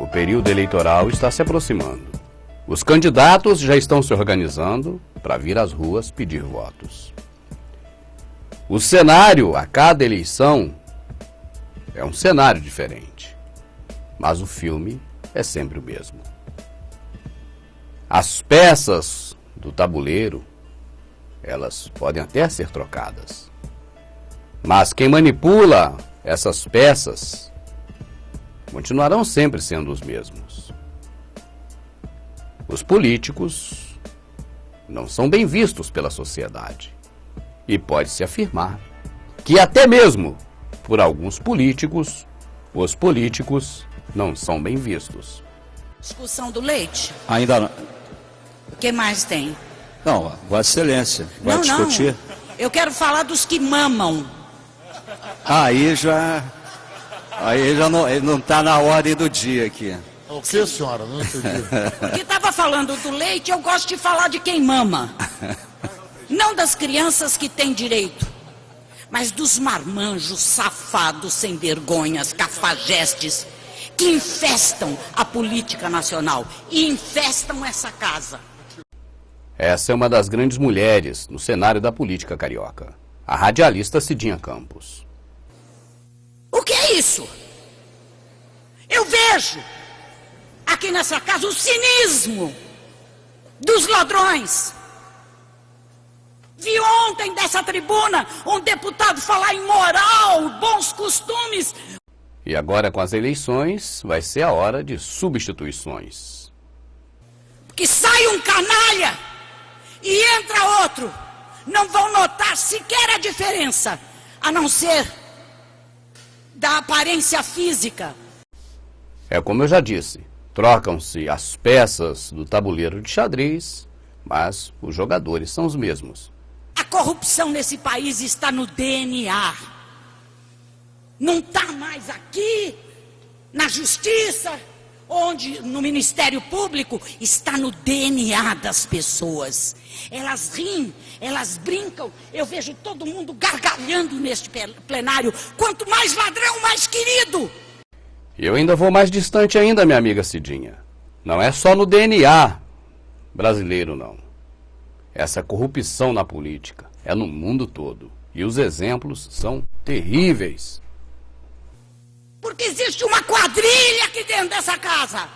O período eleitoral está se aproximando. Os candidatos já estão se organizando para vir às ruas pedir votos. O cenário a cada eleição é um cenário diferente, mas o filme é sempre o mesmo. As peças do tabuleiro, elas podem até ser trocadas, mas quem manipula essas peças continuarão sempre sendo os mesmos. Os políticos não são bem vistos pela sociedade. E pode-se afirmar que até mesmo por alguns políticos, os políticos não são bem vistos. Discussão do leite? Ainda não. O que mais tem? Não, Vossa Excelência, vai discutir? Não, eu quero falar dos que mamam. Aí já não está na ordem do dia aqui. O que, senhora? Não entendi. Porque estava falando do leite, eu gosto de falar de quem mama. Não das crianças que têm direito, mas dos marmanjos safados, sem vergonhas, cafajestes, que infestam a política nacional e infestam essa casa. Essa é uma das grandes mulheres no cenário da política carioca, a radialista Cidinha Campos. O que é isso? Eu vejo aqui nessa casa o cinismo dos ladrões. Vi ontem dessa tribuna um deputado falar em moral, bons costumes. E agora com as eleições vai ser a hora de substituições. Que sai um canalha e entra outro. Não vão notar sequer a diferença, a não ser da aparência física. É como eu já disse, trocam-se as peças do tabuleiro de xadrez, mas os jogadores são os mesmos. A corrupção nesse país está no DNA. Não está mais aqui, na justiça, onde no Ministério Público, está no DNA das pessoas. Elas riem, elas brincam, eu vejo todo mundo gargalhando neste plenário. Quanto mais ladrão, mais querido. E eu ainda vou mais distante ainda, minha amiga Cidinha. Não é só no DNA brasileiro, não. Essa corrupção na política é no mundo todo. E os exemplos são terríveis. Porque existe uma quadrilha aqui dentro dessa casa.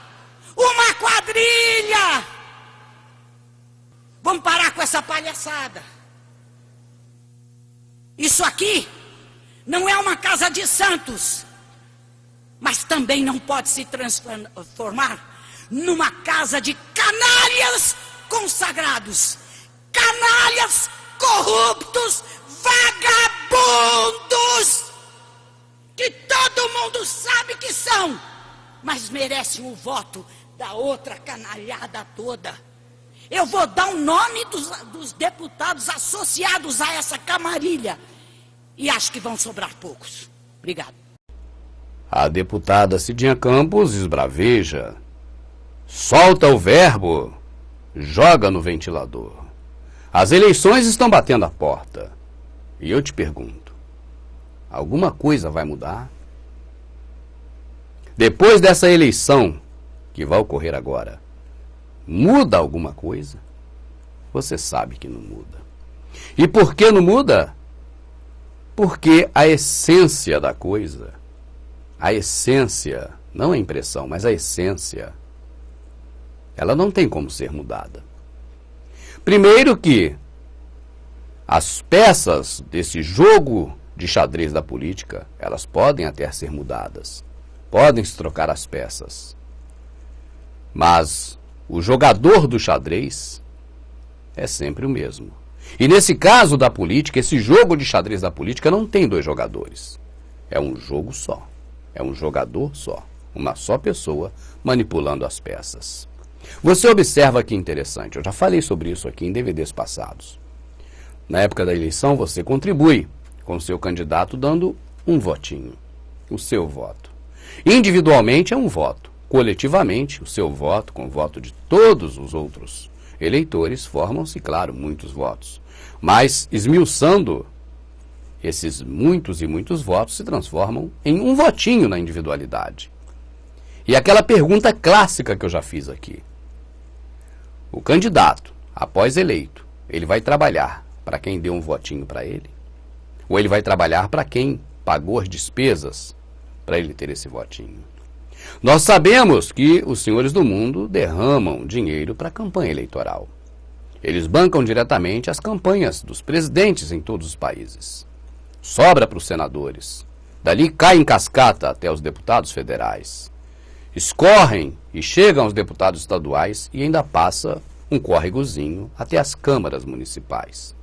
Uma quadrilha! Vamos parar com essa palhaçada. Isso aqui não é uma casa de santos. Mas também não pode se transformar numa casa de canalhas consagrados. Canalhas corruptos, vagabundos, que todo mundo sabe que são, mas merecem o voto da outra canalhada toda. Eu vou dar o nome dos deputados associados a essa camarilha e acho que vão sobrar poucos. Obrigado. A deputada Cidinha Campos esbraveja, solta o verbo, joga no ventilador. As eleições estão batendo a porta. E eu te pergunto, alguma coisa vai mudar? Depois dessa eleição que vai ocorrer agora, muda alguma coisa? Você sabe que não muda. E por que não muda? Porque a essência da coisa, a essência, não a impressão, mas a essência, ela não tem como ser mudada. Primeiro que as peças desse jogo de xadrez da política, elas podem até ser mudadas. Podem se trocar as peças. Mas o jogador do xadrez é sempre o mesmo. E nesse caso da política, esse jogo de xadrez da política não tem dois jogadores. É um jogo só. É um jogador só. Uma só pessoa manipulando as peças. Você observa que interessante, eu já falei sobre isso aqui em DVDs passados. Na época da eleição, você contribui com o seu candidato dando um votinho, o seu voto. Individualmente é um voto, coletivamente o seu voto, com o voto de todos os outros eleitores, formam-se, claro, muitos votos. Mas, esmiuçando, esses muitos e muitos votos se transformam em um votinho na individualidade. E aquela pergunta clássica que eu já fiz aqui. O candidato, após eleito, ele vai trabalhar para quem deu um votinho para ele? Ou ele vai trabalhar para quem pagou as despesas para ele ter esse votinho? Nós sabemos que os senhores do mundo derramam dinheiro para a campanha eleitoral. Eles bancam diretamente as campanhas dos presidentes em todos os países. Sobra para os senadores. Dali cai em cascata até os deputados federais. Escorrem e chegam aos deputados estaduais e ainda passa um córregozinho até as câmaras municipais.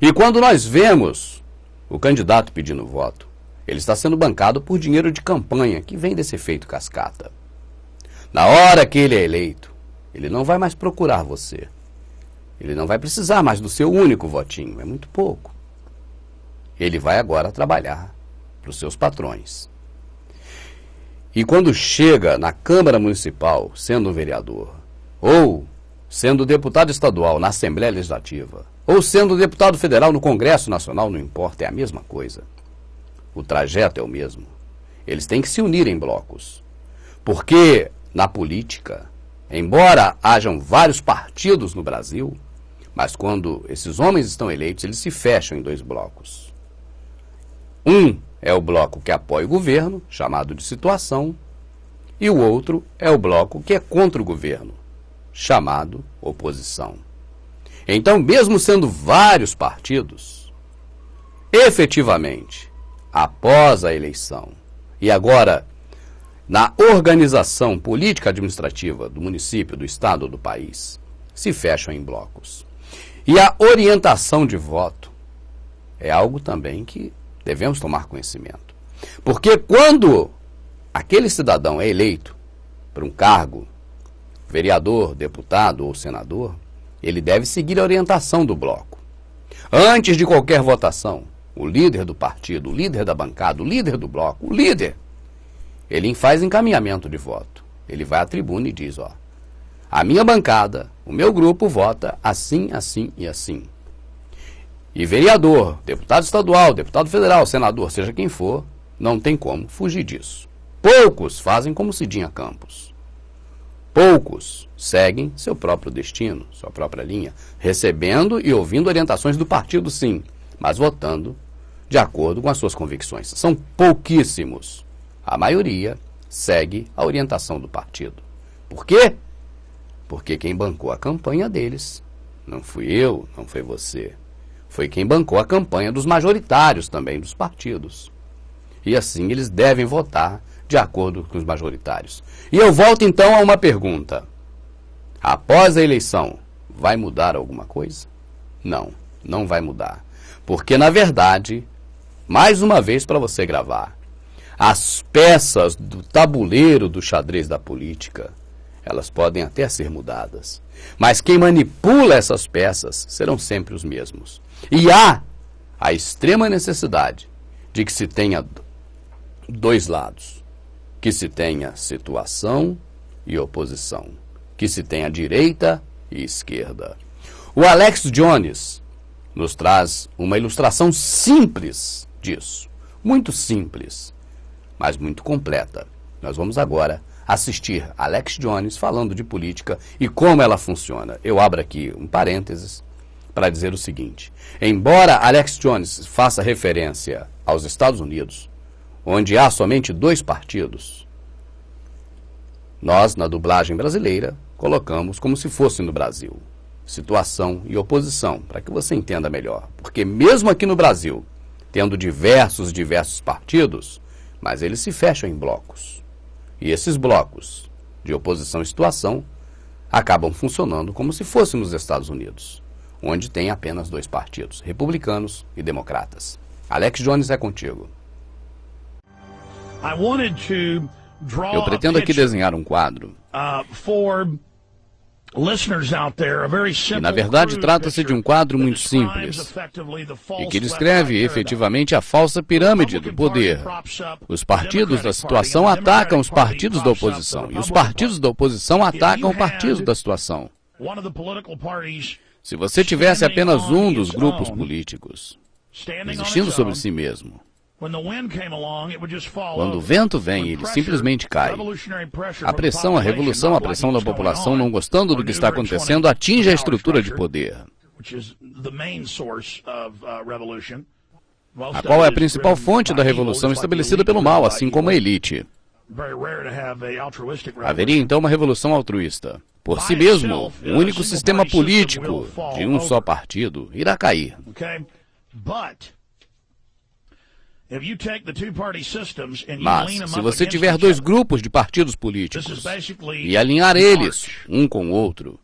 E quando nós vemos o candidato pedindo voto, ele está sendo bancado por dinheiro de campanha que vem desse efeito cascata. Na hora que ele é eleito, ele não vai mais procurar você. Ele não vai precisar mais do seu único votinho, é muito pouco. Ele vai agora trabalhar para os seus patrões. E quando chega na Câmara Municipal, sendo um vereador, ou sendo deputado estadual na Assembleia Legislativa, ou sendo deputado federal no Congresso Nacional, não importa, é a mesma coisa. O trajeto é o mesmo. Eles têm que se unir em blocos. Porque na política, embora hajam vários partidos no Brasil, mas quando esses homens estão eleitos, eles se fecham em dois blocos. Um é o bloco que apoia o governo, chamado de situação, e o outro é o bloco que é contra o governo, chamado oposição. Então, mesmo sendo vários partidos, efetivamente, após a eleição, e agora na organização política administrativa do município, do estado ou do país, se fecham em blocos. E a orientação de voto é algo também que devemos tomar conhecimento. Porque quando aquele cidadão é eleito para um cargo, vereador, deputado ou senador, ele deve seguir a orientação do bloco. Antes de qualquer votação, o líder do partido, o líder da bancada, o líder do bloco, o líder, ele faz encaminhamento de voto. Ele vai à tribuna e diz, ó, a minha bancada, o meu grupo vota assim, assim e assim. E vereador, deputado estadual, deputado federal, senador, seja quem for, não tem como fugir disso. Poucos fazem como Cidinha Campos. Poucos seguem seu próprio destino, sua própria linha, recebendo e ouvindo orientações do partido, sim, mas votando de acordo com as suas convicções. São pouquíssimos. A maioria segue a orientação do partido. Por quê? Porque quem bancou a campanha deles não fui eu, não foi você. Foi quem bancou a campanha dos majoritários também, dos partidos. E assim eles devem votar de acordo com os majoritários. E eu volto então a uma pergunta. Após a eleição, vai mudar alguma coisa? Não, não vai mudar. Porque, na verdade, mais uma vez para você gravar, as peças do tabuleiro do xadrez da política, elas podem até ser mudadas. Mas quem manipula essas peças serão sempre os mesmos. E há a extrema necessidade de que se tenha dois lados. Que se tenha situação e oposição. Que se tenha direita e esquerda. O Alex Jones nos traz uma ilustração simples disso. Muito simples, mas muito completa. Nós vamos agora assistir Alex Jones falando de política e como ela funciona. Eu abro aqui um parênteses para dizer o seguinte. Embora Alex Jones faça referência aos Estados Unidos, onde há somente dois partidos, nós, na dublagem brasileira, colocamos como se fosse no Brasil. Situação e oposição, para que você entenda melhor. Porque mesmo aqui no Brasil, tendo diversos partidos, mas eles se fecham em blocos. E esses blocos de oposição e situação acabam funcionando como se fosse nos Estados Unidos, onde tem apenas dois partidos, republicanos e democratas. Alex Jones, é contigo. Eu pretendo aqui desenhar um quadro e, na verdade, trata-se de um quadro muito simples e que descreve efetivamente a falsa pirâmide do poder. Os partidos da situação atacam os partidos da oposição e os partidos da oposição atacam o partido da situação. Se você tivesse apenas um dos grupos políticos existindo sobre si mesmo, Quando o vento vem, ele simplesmente cai. A pressão, a revolução, a pressão da população não gostando do que está acontecendo atinge a estrutura de poder, a qual é a principal fonte da revolução estabelecida pelo mal, assim como a elite. Haveria então uma revolução altruísta. Por si mesmo, o único sistema político de um só partido irá cair. Mas, se você tiver dois grupos de partidos políticos e alinhar eles um com o outro,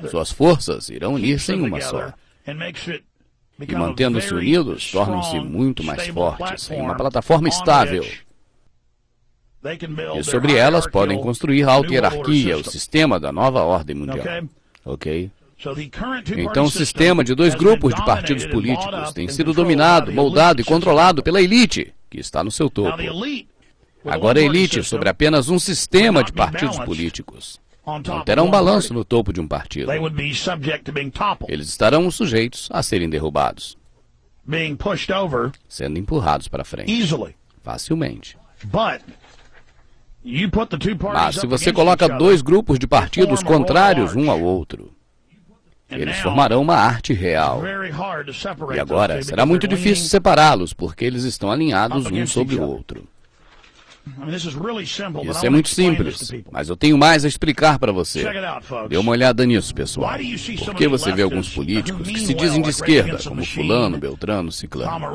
suas forças irão unir-se em uma só. E mantendo-se unidos, tornam-se muito mais fortes, em uma plataforma estável. E sobre elas podem construir a auto-hierarquia, o sistema da nova ordem mundial. Ok? Então o sistema de dois grupos de partidos políticos tem sido dominado, moldado e controlado pela elite, que está no seu topo. Agora a elite, sobre apenas um sistema de partidos políticos, não terá um balanço no topo de um partido. Eles estarão sujeitos a serem derrubados, sendo empurrados para frente, facilmente. Mas se você coloca dois grupos de partidos contrários um ao outro, eles formarão uma arte real. E agora será muito difícil separá-los, porque eles estão alinhados um sobre o outro. Isso é muito simples, mas eu tenho mais a explicar para você. Dê uma olhada nisso, pessoal. Por que você vê alguns políticos que se dizem de esquerda, como fulano, beltrano, ciclano,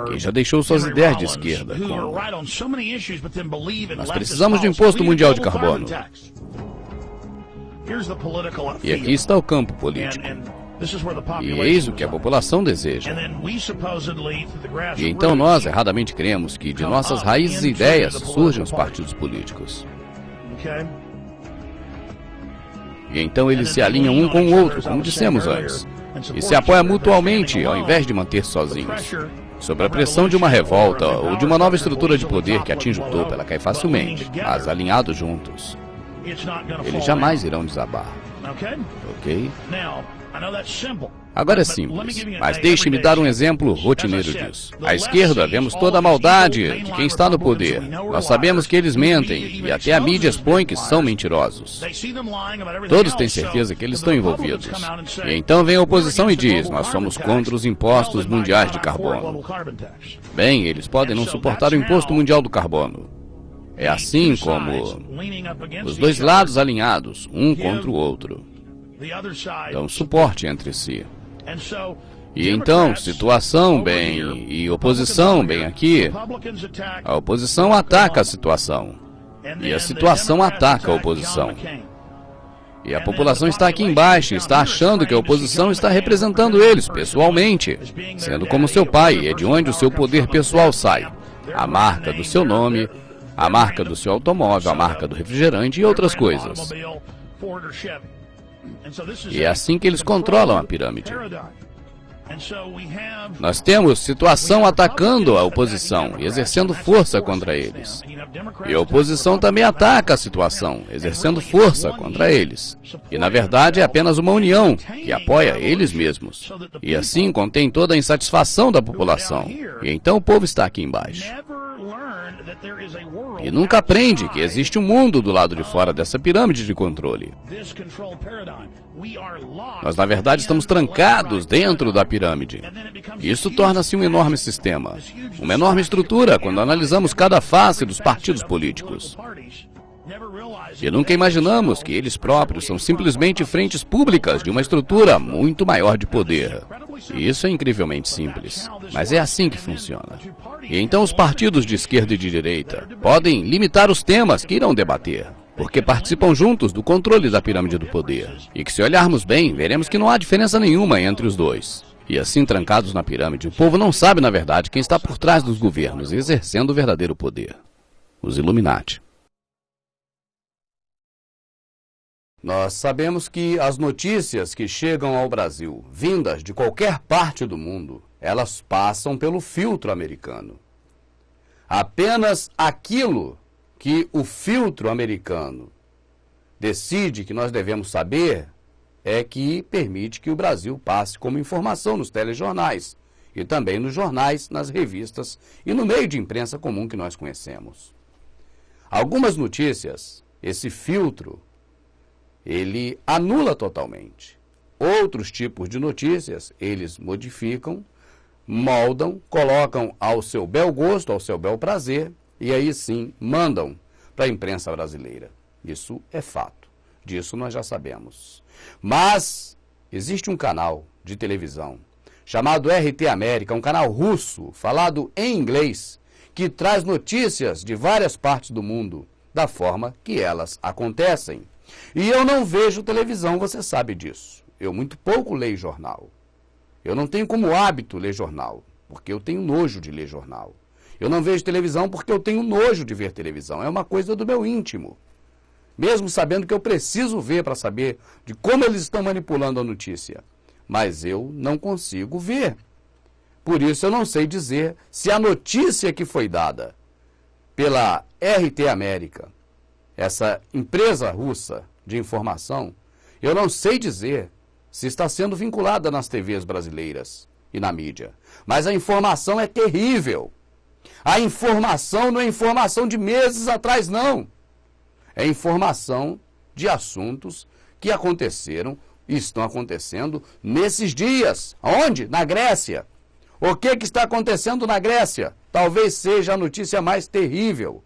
quem já deixou suas ideias de esquerda, como nós precisamos de imposto mundial de carbono. E aqui está o campo político. E eis o que a população deseja. E então nós erradamente cremos que de nossas raízes e ideias surgem os partidos políticos. E então eles se alinham um com o outro, como dissemos antes, e se apoiam mutualmente ao invés de manter sozinhos. Sob a pressão de uma revolta ou de uma nova estrutura de poder que atinge o topo, ela cai facilmente, mas alinhados juntos, eles jamais irão desabar. Ok? Agora é simples, mas deixe-me dar um exemplo rotineiro disso. À esquerda, vemos toda a maldade de quem está no poder. Nós sabemos que eles mentem, e até a mídia expõe que são mentirosos. Todos têm certeza que eles estão envolvidos. E então vem a oposição e diz, nós somos contra os impostos mundiais de carbono. Bem, eles podem não suportar o imposto mundial do carbono. É assim como os dois lados alinhados, um contra o outro, dão suporte entre si. E então, situação bem e oposição bem aqui, a oposição ataca a situação, e a situação ataca a oposição. E a população está aqui embaixo e está achando que a oposição está representando eles pessoalmente, sendo como seu pai, é de onde o seu poder pessoal sai. A marca do seu nome, a marca do seu automóvel, a marca do refrigerante e outras coisas. E é assim que eles controlam a pirâmide. Nós temos situação atacando a oposição e exercendo força contra eles. E a oposição também ataca a situação, exercendo força contra eles. E na verdade é apenas uma união que apoia eles mesmos. E assim contém toda a insatisfação da população. E então o povo está aqui embaixo. E nunca aprende que existe um mundo do lado de fora dessa pirâmide de controle. Nós, na verdade, estamos trancados dentro da pirâmide. Isso torna-se um enorme sistema, uma enorme estrutura quando analisamos cada face dos partidos políticos. E nunca imaginamos que eles próprios são simplesmente frentes públicas de uma estrutura muito maior de poder. E isso é incrivelmente simples, mas é assim que funciona. E então os partidos de esquerda e de direita podem limitar os temas que irão debater, porque participam juntos do controle da pirâmide do poder. E que se olharmos bem, veremos que não há diferença nenhuma entre os dois. E assim, trancados na pirâmide, o povo não sabe, na verdade, quem está por trás dos governos, exercendo o verdadeiro poder. Os Illuminati. Nós sabemos que as notícias que chegam ao Brasil, vindas de qualquer parte do mundo, elas passam pelo filtro americano. Apenas aquilo que o filtro americano decide que nós devemos saber é que permite que o Brasil passe como informação nos telejornais e também nos jornais, nas revistas e no meio de imprensa comum que nós conhecemos. Algumas notícias, esse filtro, ele anula totalmente. Outros tipos de notícias, eles modificam, moldam, colocam ao seu bel gosto, ao seu bel prazer, e aí sim mandam para a imprensa brasileira. Isso é fato, disso nós já sabemos. Mas existe um canal de televisão chamado RT América, um canal russo, falado em inglês, que traz notícias de várias partes do mundo, da forma que elas acontecem. E eu não vejo televisão, você sabe disso. Eu muito pouco leio jornal. Eu não tenho como hábito ler jornal, porque eu tenho nojo de ler jornal. Eu não vejo televisão porque eu tenho nojo de ver televisão. É uma coisa do meu íntimo. Mesmo sabendo que eu preciso ver para saber de como eles estão manipulando a notícia. Mas eu não consigo ver. Por isso eu não sei dizer se a notícia que foi dada pela RT América, essa empresa russa de informação, eu não sei dizer se está sendo vinculada nas TVs brasileiras e na mídia. Mas a informação é terrível. A informação não é informação de meses atrás, não. É informação de assuntos que aconteceram e estão acontecendo nesses dias. Onde? Na Grécia. O que está acontecendo na Grécia? Talvez seja a notícia mais terrível,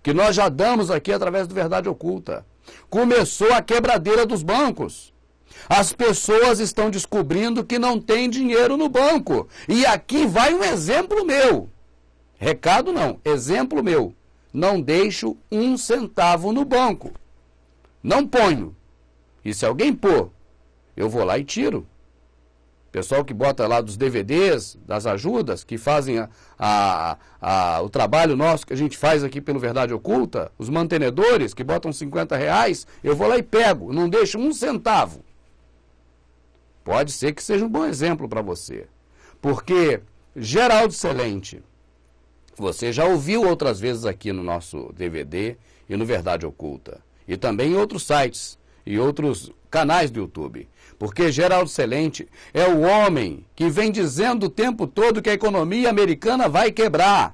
que nós já damos aqui através do Verdade Oculta. Começou a quebradeira dos bancos. As pessoas estão descobrindo que não tem dinheiro no banco. E aqui vai um exemplo meu. Recado não, exemplo meu. Não deixo 1 centavo no banco. Não ponho. E se alguém pôr, eu vou lá e tiro. Pessoal que bota lá dos DVDs, das ajudas, que fazem o trabalho nosso que a gente faz aqui pelo Verdade Oculta, os mantenedores que botam R$50, eu vou lá e pego, não deixo 1 centavo. Pode ser que seja um bom exemplo para você. Porque Geraldo Celente, você já ouviu outras vezes aqui no nosso DVD e no Verdade Oculta. E também em outros sites e outros canais do YouTube. Porque Geraldo Celente é o homem que vem dizendo o tempo todo que a economia americana vai quebrar.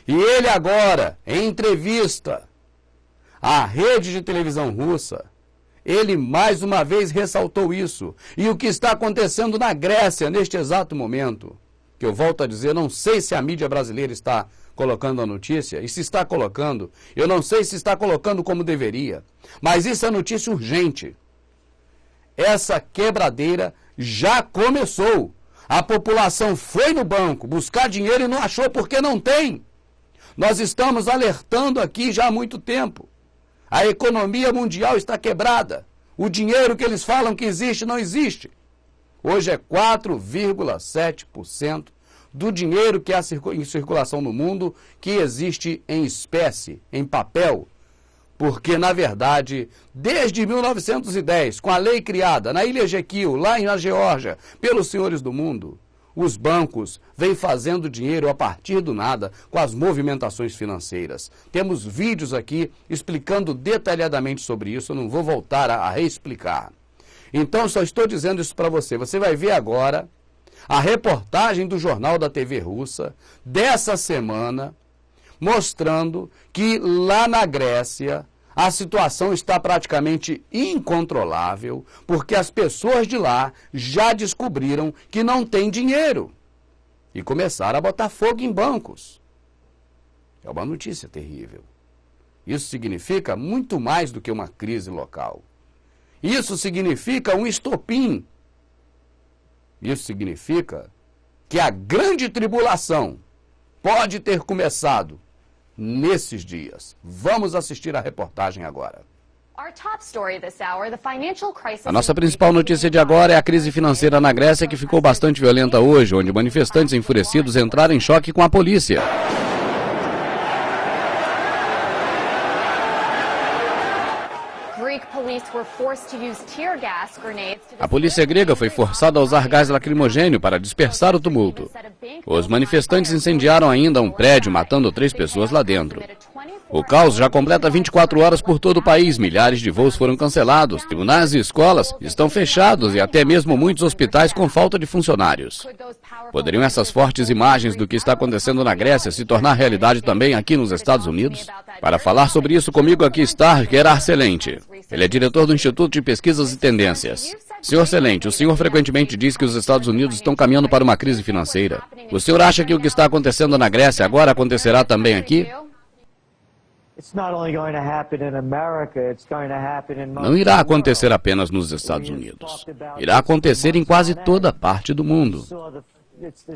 E ele agora, em entrevista à rede de televisão russa, ele mais uma vez ressaltou isso. E o que está acontecendo na Grécia neste exato momento, que eu volto a dizer, não sei se a mídia brasileira está colocando a notícia, e se está colocando, eu não sei se está colocando como deveria, mas isso é notícia urgente. Essa quebradeira já começou. A população foi no banco buscar dinheiro e não achou porque não tem. Nós estamos alertando aqui já há muito tempo. A economia mundial está quebrada. O dinheiro que eles falam que existe não existe. Hoje é 4,7% do dinheiro que há em circulação no mundo que existe em espécie, em papel. Porque, na verdade, desde 1910, com a lei criada na Ilha Jequill, lá na Geórgia, pelos senhores do mundo, os bancos vêm fazendo dinheiro a partir do nada com as movimentações financeiras. Temos vídeos aqui explicando detalhadamente sobre isso, eu não vou voltar a reexplicar. Então, só estou dizendo isso para você. Você vai ver agora a reportagem do Jornal da TV Russa dessa semana, mostrando que lá na Grécia a situação está praticamente incontrolável, porque as pessoas de lá já descobriram que não tem dinheiro e começaram a botar fogo em bancos. É uma notícia terrível. Isso significa muito mais do que uma crise local. Isso significa um estopim. Isso significa que a grande tribulação pode ter começado nesses dias. Vamos assistir a reportagem agora. A nossa principal notícia de agora é a crise financeira na Grécia, que ficou bastante violenta hoje, onde manifestantes enfurecidos entraram em choque com a polícia. A polícia grega foi forçada a usar gás lacrimogênio para dispersar o tumulto. Os manifestantes incendiaram ainda um prédio, matando 3 pessoas lá dentro. O caos já completa 24 horas por todo o país. Milhares de voos foram cancelados, tribunais e escolas estão fechados e até mesmo muitos hospitais com falta de funcionários. Poderiam essas fortes imagens do que está acontecendo na Grécia se tornar realidade também aqui nos Estados Unidos? Para falar sobre isso comigo aqui está Gerard Celente. Ele é diretor do Instituto de Pesquisas e Tendências. Senhor Celente, o senhor frequentemente diz que os Estados Unidos estão caminhando para uma crise financeira. O senhor acha que o que está acontecendo na Grécia agora acontecerá também aqui? Não irá acontecer apenas nos Estados Unidos. Irá acontecer em quase toda parte do mundo.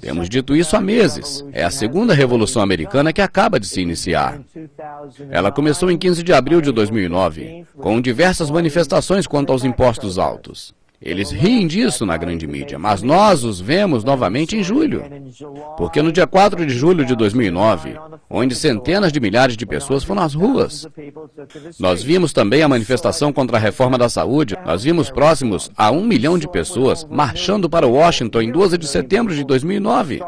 Temos dito isso há meses. É a segunda Revolução Americana que acaba de se iniciar. Ela começou em 15 de abril de 2009, com diversas manifestações quanto aos impostos altos. Eles riem disso na grande mídia, mas nós os vemos novamente em julho. Porque no dia 4 de julho de 2009, onde centenas de milhares de pessoas foram às ruas. Nós vimos também a manifestação contra a reforma da saúde. Nós vimos próximos a 1 milhão de pessoas marchando para Washington em 12 de setembro de 2009.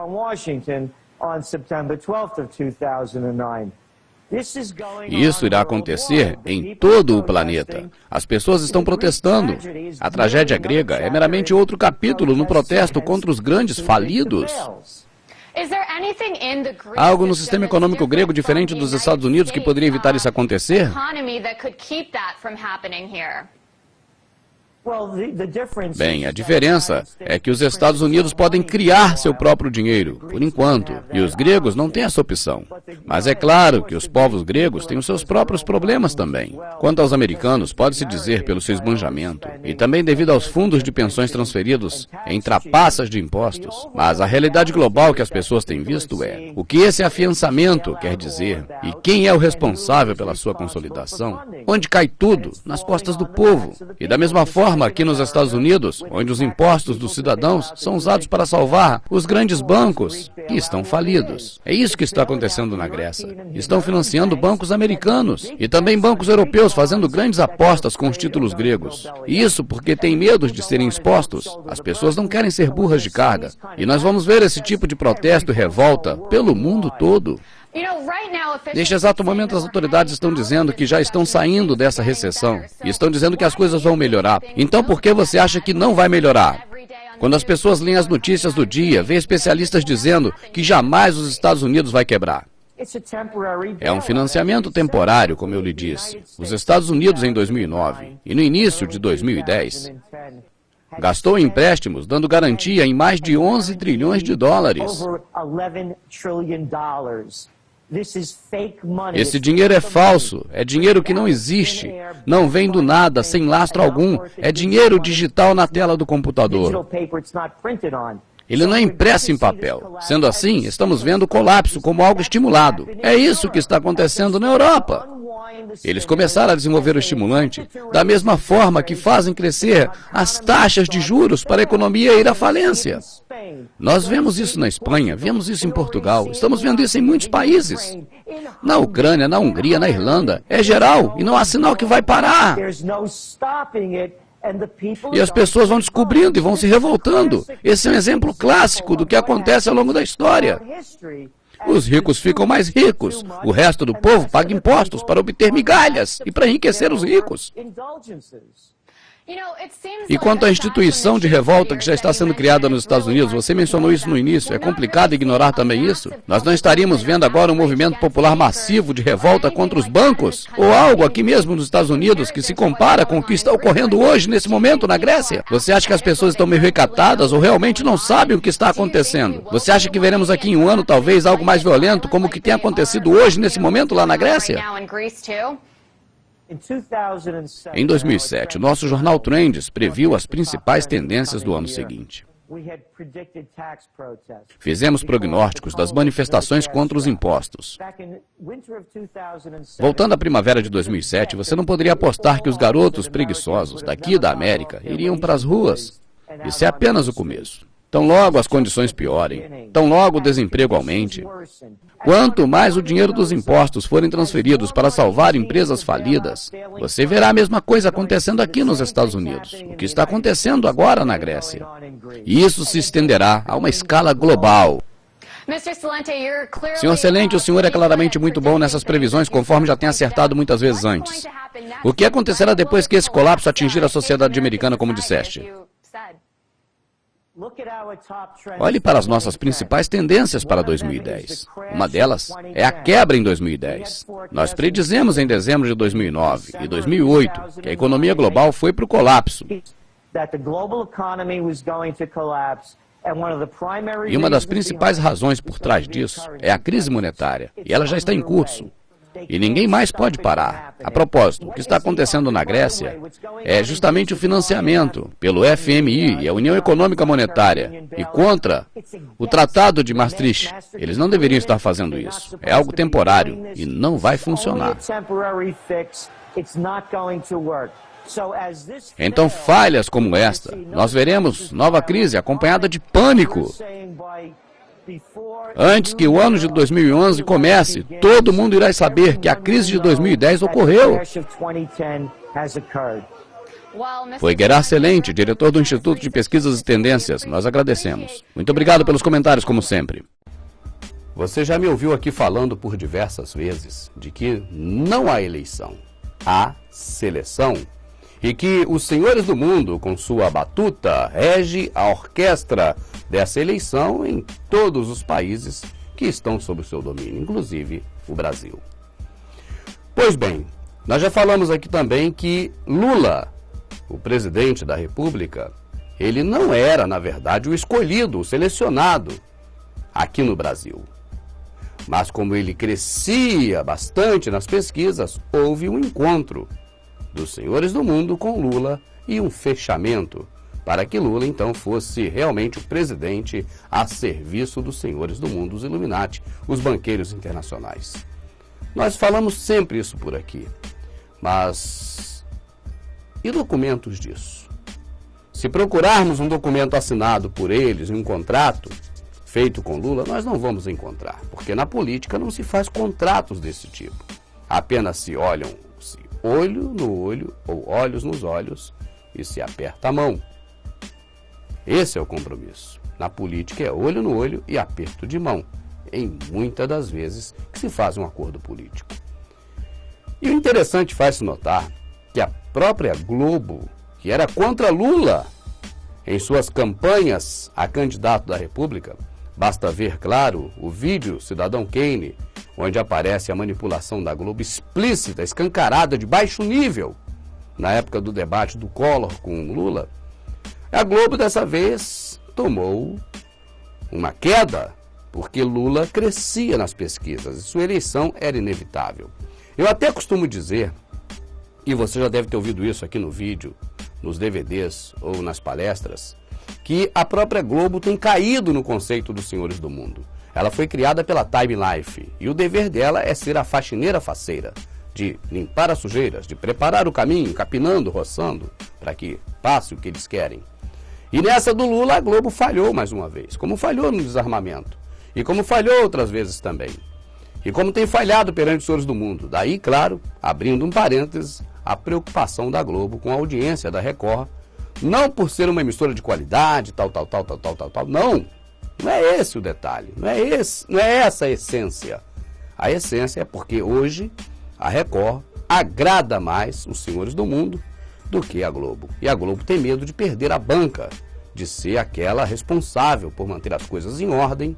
Isso irá acontecer em todo o planeta. As pessoas estão protestando. A tragédia grega é meramente outro capítulo no protesto contra os grandes falidos. Há algo no sistema econômico grego diferente dos Estados Unidos que poderia evitar isso acontecer? Bem, a diferença é que os Estados Unidos podem criar seu próprio dinheiro, por enquanto, e os gregos não têm essa opção. Mas é claro que os povos gregos têm os seus próprios problemas também. Quanto aos americanos, pode-se dizer pelo seu esbanjamento, e também devido aos fundos de pensões transferidos em trapaças de impostos. Mas a realidade global que as pessoas têm visto é o que esse afiançamento quer dizer e quem é o responsável pela sua consolidação, onde cai tudo nas costas do povo. E da mesma forma, aqui nos Estados Unidos, onde os impostos dos cidadãos são usados para salvar os grandes bancos que estão falidos. É isso que está acontecendo na Grécia. Estão financiando bancos americanos e também bancos europeus fazendo grandes apostas com os títulos gregos. Isso porque têm medo de serem expostos. As pessoas não querem ser burras de carga. E nós vamos ver esse tipo de protesto e revolta pelo mundo todo. Neste exato momento, as autoridades estão dizendo que já estão saindo dessa recessão e estão dizendo que as coisas vão melhorar. Então, por que você acha que não vai melhorar? Quando as pessoas leem as notícias do dia, vê especialistas dizendo que jamais os Estados Unidos vai quebrar. É um financiamento temporário, como eu lhe disse. Os Estados Unidos, em 2009 e no início de 2010, gastou em empréstimos, dando garantia em mais de 11 trilhões de dólares. Esse dinheiro é falso, é dinheiro que não existe, não vem do nada, sem lastro algum, é dinheiro digital na tela do computador. Ele não é impresso em papel. Sendo assim, estamos vendo o colapso como algo estimulado. É isso que está acontecendo na Europa. Eles começaram a desenvolver o estimulante da mesma forma que fazem crescer as taxas de juros para a economia ir à falência. Nós vemos isso na Espanha, vemos isso em Portugal, estamos vendo isso em muitos países. Na Ucrânia, na Hungria, na Irlanda, é geral e não há sinal que vai parar. E as pessoas vão descobrindo e vão se revoltando. Esse é um exemplo clássico do que acontece ao longo da história. Os ricos ficam mais ricos. O resto do povo paga impostos para obter migalhas e para enriquecer os ricos. E quanto à instituição de revolta que já está sendo criada nos Estados Unidos, você mencionou isso no início, é complicado ignorar também isso? Nós não estaríamos vendo agora um movimento popular massivo de revolta contra os bancos? Ou algo aqui mesmo nos Estados Unidos que se compara com o que está ocorrendo hoje, nesse momento, na Grécia? Você acha que as pessoas estão meio recatadas ou realmente não sabem o que está acontecendo? Você acha que veremos aqui em um ano, talvez, algo mais violento, como o que tem acontecido hoje, nesse momento, lá na Grécia? Em 2007, nosso jornal Trends previu as principais tendências do ano seguinte. Fizemos prognósticos das manifestações contra os impostos. Voltando à primavera de 2007, você não poderia apostar que os garotos preguiçosos daqui da América iriam para as ruas. Isso é apenas o começo. Tão logo as condições piorem, tão logo o desemprego aumente. Quanto mais o dinheiro dos impostos forem transferidos para salvar empresas falidas, você verá a mesma coisa acontecendo aqui nos Estados Unidos, o que está acontecendo agora na Grécia. E isso se estenderá a uma escala global. Senhor Celente, o senhor é claramente muito bom nessas previsões, conforme já tem acertado muitas vezes antes. O que acontecerá depois que esse colapso atingir a sociedade americana, como disseste? Olhe para as nossas principais tendências para 2010. Uma delas é a quebra em 2010. Nós predizemos em dezembro de 2009 e 2008 que a economia global foi para o colapso. E uma das principais razões por trás disso é a crise monetária, e ela já está em curso. E ninguém mais pode parar. A propósito, o que está acontecendo na Grécia é justamente o financiamento pelo FMI e a União Econômica Monetária e contra o Tratado de Maastricht. Eles não deveriam estar fazendo isso. É algo temporário e não vai funcionar. Então, falhas como esta, nós veremos nova crise acompanhada de pânico. Antes que o ano de 2011 comece, todo mundo irá saber que a crise de 2010 ocorreu. Foi Gerard Celente, diretor do Instituto de Pesquisas e Tendências. Nós agradecemos. Muito obrigado pelos comentários, como sempre. Você já me ouviu aqui falando por diversas vezes de que não há eleição, há seleção. E que os senhores do mundo, com sua batuta, rege a orquestra dessa eleição em todos os países que estão sob o seu domínio, inclusive o Brasil. Pois bem, nós já falamos aqui também que Lula, o presidente da República, ele não era, na verdade, o escolhido, o selecionado aqui no Brasil. Mas como ele crescia bastante nas pesquisas, houve um encontro dos senhores do mundo com Lula e um fechamento para que Lula então fosse realmente o presidente a serviço dos senhores do mundo, os Illuminati, os banqueiros internacionais. Nós falamos sempre isso por aqui, mas e documentos disso? Se procurarmos um documento assinado por eles, um contrato feito com Lula, nós não vamos encontrar, porque na política não se faz contratos desse tipo. Apenas se olham olho no olho ou olhos nos olhos e se aperta a mão. Esse é o compromisso. Na política é olho no olho e aperto de mão, em muitas das vezes que se faz um acordo político. E o interessante faz-se notar que a própria Globo, que era contra Lula em suas campanhas a candidato da República, basta ver, claro, o vídeo Cidadão Kane, onde aparece a manipulação da Globo explícita, escancarada, de baixo nível, na época do debate do Collor com Lula. A Globo, dessa vez, tomou uma queda, porque Lula crescia nas pesquisas e sua eleição era inevitável. Eu até costumo dizer, e você já deve ter ouvido isso aqui no vídeo, nos DVDs ou nas palestras, que a própria Globo tem caído no conceito dos senhores do mundo. Ela foi criada pela Time Life e o dever dela é ser a faxineira faceira, de limpar as sujeiras, de preparar o caminho, capinando, roçando, para que passe o que eles querem. E nessa do Lula, a Globo falhou mais uma vez, como falhou no desarmamento, e como falhou outras vezes também. E como tem falhado perante os senhores do mundo. Daí, claro, abrindo um parênteses, a preocupação da Globo com a audiência da Record, não por ser uma emissora de qualidade, tal, não. Não é esse o detalhe, não é essa a essência. A essência é porque hoje a Record agrada mais os senhores do mundo do que a Globo. E a Globo tem medo de perder a banca, de ser aquela responsável por manter as coisas em ordem,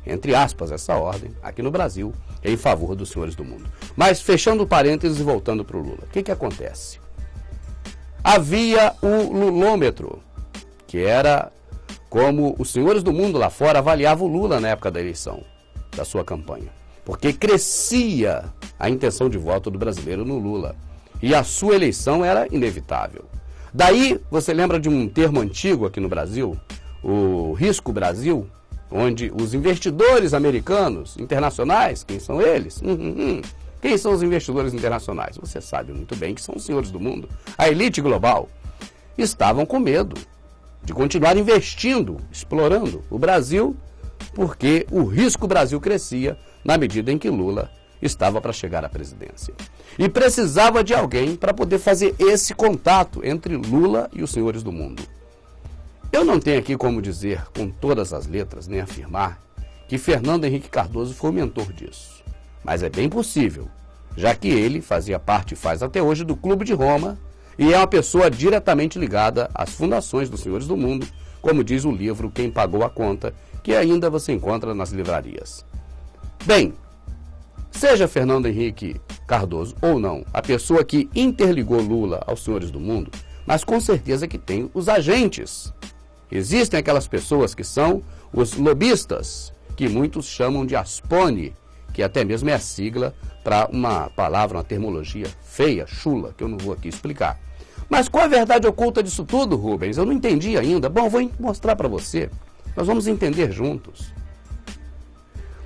entre aspas, essa ordem, aqui no Brasil, em favor dos senhores do mundo. Mas fechando parênteses e voltando para o Lula, o que acontece? Havia o Lulômetro, que era como os senhores do mundo lá fora avaliavam o Lula na época da eleição, da sua campanha. Porque crescia a intenção de voto do brasileiro no Lula. E a sua eleição era inevitável. Daí, você lembra de um termo antigo aqui no Brasil, o Risco Brasil, onde os investidores americanos, internacionais, quem são eles? Quem são os investidores internacionais? Você sabe muito bem que são os senhores do mundo, a elite global, estavam com medo de continuar investindo, explorando o Brasil, porque o risco Brasil crescia na medida em que Lula estava para chegar à presidência. E precisava de alguém para poder fazer esse contato entre Lula e os senhores do mundo. Eu não tenho aqui como dizer com todas as letras, nem afirmar, que Fernando Henrique Cardoso foi o mentor disso. Mas é bem possível, já que ele fazia parte e faz até hoje do Clube de Roma e é uma pessoa diretamente ligada às fundações dos Senhores do Mundo, como diz o livro Quem Pagou a Conta, que ainda você encontra nas livrarias. Bem, seja Fernando Henrique Cardoso ou não, a pessoa que interligou Lula aos Senhores do Mundo, mas com certeza que tem os agentes. Existem aquelas pessoas que são os lobistas, que muitos chamam de aspone, que até mesmo é a sigla para uma palavra, uma terminologia feia, chula, que eu não vou aqui explicar. Mas qual a verdade oculta disso tudo, Rubens? Eu não entendi ainda. Bom, vou mostrar para você. Nós vamos entender juntos.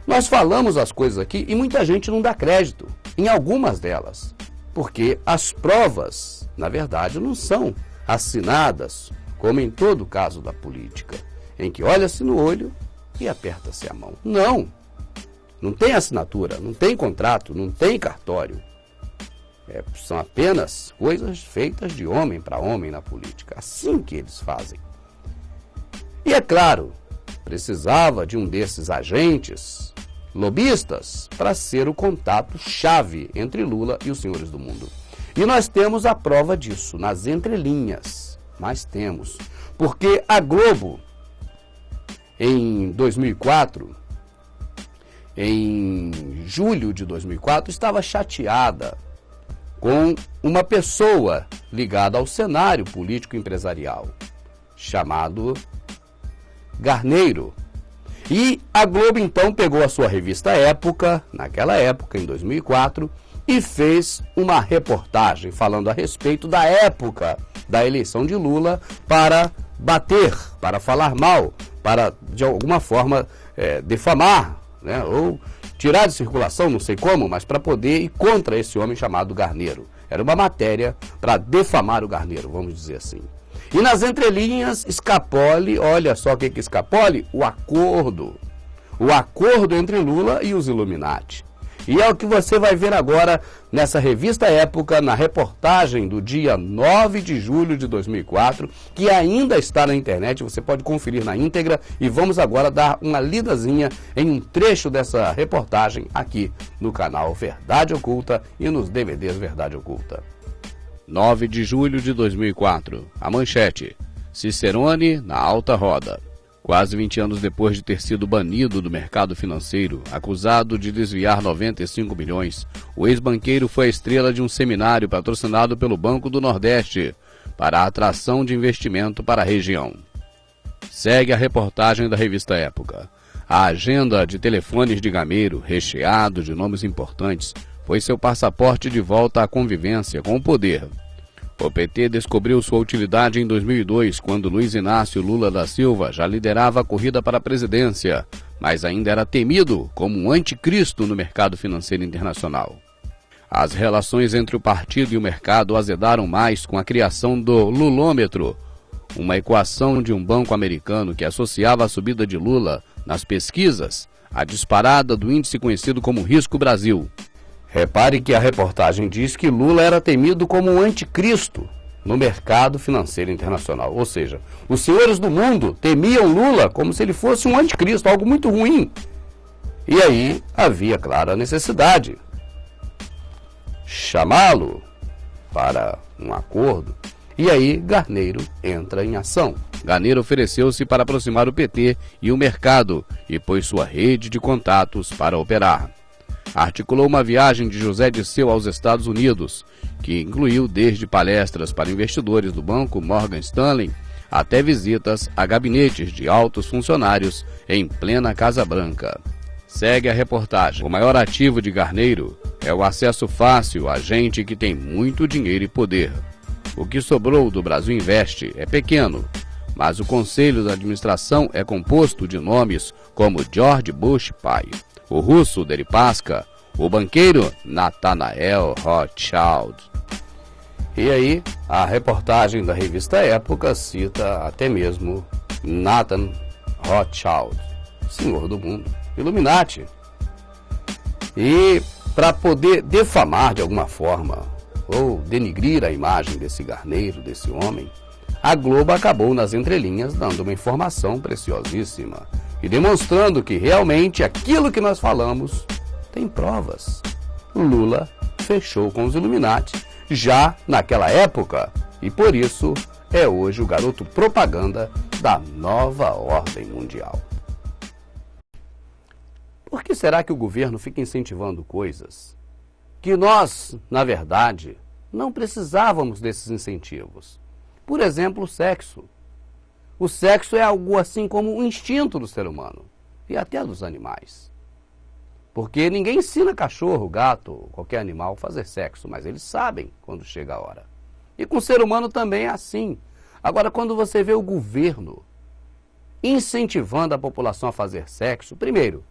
Nós falamos as coisas aqui e muita gente não dá crédito em algumas delas, porque as provas, na verdade, não são assinadas, como em todo caso da política, em que olha-se no olho e aperta-se a mão. Não. Não tem assinatura, não tem contrato, não tem cartório. São apenas coisas feitas de homem para homem na política. Assim que eles fazem. E é claro, precisava de um desses agentes lobistas para ser o contato-chave entre Lula e os Senhores do Mundo. E nós temos a prova disso nas entrelinhas. Mas temos. Porque a Globo, em 2004, em julho de 2004, estava chateada com uma pessoa ligada ao cenário político empresarial, chamado Garneiro. E a Globo então pegou a sua revista Época, naquela época, em 2004, e fez uma reportagem falando a respeito da época da eleição de Lula para bater, para falar mal, para de alguma forma defamar, né, ou tirar de circulação, não sei como, mas para poder ir contra esse homem chamado Garneiro. Era uma matéria para defamar o Garneiro, vamos dizer assim. E nas entrelinhas, Scapoli, olha só o que é Scapoli? O acordo entre Lula e os Illuminati. E é o que você vai ver agora nessa revista Época, na reportagem do dia 9 de julho de 2004, que ainda está na internet, você pode conferir na íntegra, e vamos agora dar uma lidazinha em um trecho dessa reportagem aqui no canal Verdade Oculta e nos DVDs Verdade Oculta. 9 de julho de 2004, a manchete: Cicerone na alta roda. Quase 20 anos depois de ter sido banido do mercado financeiro, acusado de desviar 95 milhões, o ex-banqueiro foi a estrela de um seminário patrocinado pelo Banco do Nordeste para a atração de investimento para a região. Segue a reportagem da revista Época. A agenda de telefones de Gameiro, recheado de nomes importantes, foi seu passaporte de volta à convivência com o poder. O PT descobriu sua utilidade em 2002, quando Luiz Inácio Lula da Silva já liderava a corrida para a presidência, mas ainda era temido como um anticristo no mercado financeiro internacional. As relações entre o partido e o mercado azedaram mais com a criação do Lulômetro, uma equação de um banco americano que associava a subida de Lula nas pesquisas à disparada do índice conhecido como Risco Brasil. Repare que a reportagem diz que Lula era temido como um anticristo no mercado financeiro internacional. Ou seja, os senhores do mundo temiam Lula como se ele fosse um anticristo, algo muito ruim. E aí havia, claro, a necessidade chamá-lo para um acordo. E aí Garneiro entra em ação. Garneiro ofereceu-se para aproximar o PT e o mercado e pôs sua rede de contatos para operar. Articulou uma viagem de José Disseu aos Estados Unidos, que incluiu desde palestras para investidores do banco Morgan Stanley até visitas a gabinetes de altos funcionários em plena Casa Branca. Segue a reportagem. O maior ativo de Garneiro é o acesso fácil a gente que tem muito dinheiro e poder. O que sobrou do Brasil Investe é pequeno, mas o conselho da administração é composto de nomes como George Bush pai, o russo Deripaska, o banqueiro Nathaniel Rothschild. E aí, a reportagem da revista Época cita até mesmo Nathan Rothschild, senhor do mundo, Illuminati. E para poder defamar de alguma forma ou denigrir a imagem desse Garneiro, desse homem, a Globo acabou nas entrelinhas dando uma informação preciosíssima. e demonstrando que realmente aquilo que nós falamos tem provas. Lula fechou com os Illuminati já naquela época e por isso é hoje o garoto propaganda da nova ordem mundial. Por que será que o governo fica incentivando coisas que nós, na verdade, não precisávamos desses incentivos? Por exemplo, o sexo. O sexo é algo assim como um instinto do ser humano e até dos animais. Porque ninguém ensina cachorro, gato, qualquer animal a fazer sexo, mas eles sabem quando chega a hora. E com o ser humano também é assim. Agora, quando você vê o governo incentivando a população a fazer sexo, primeiro,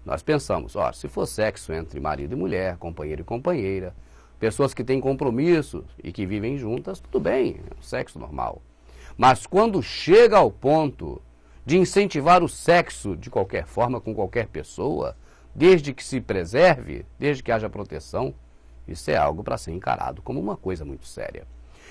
nós pensamos, ó, se for sexo entre marido e mulher, companheiro e companheira, pessoas que têm compromisso e que vivem juntas, tudo bem, é um sexo normal. Mas quando chega ao ponto de incentivar o sexo de qualquer forma com qualquer pessoa, desde que se preserve, desde que haja proteção, isso é algo para ser encarado como uma coisa muito séria.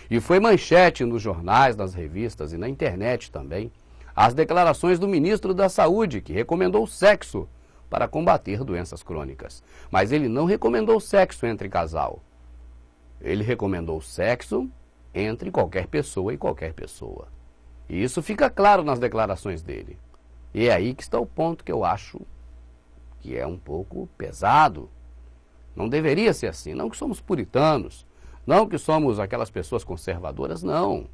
E foi manchete nos jornais, nas revistas e na internet também, as declarações do ministro da Saúde, que recomendou o sexo para combater doenças crônicas. Mas ele não recomendou sexo entre casal. Ele recomendou sexo entre qualquer pessoa e qualquer pessoa. E isso fica claro nas declarações dele. E é aí que está o ponto que eu acho que é um pouco pesado. Não deveria ser assim. Não que somos puritanos, não que somos aquelas pessoas conservadoras, não.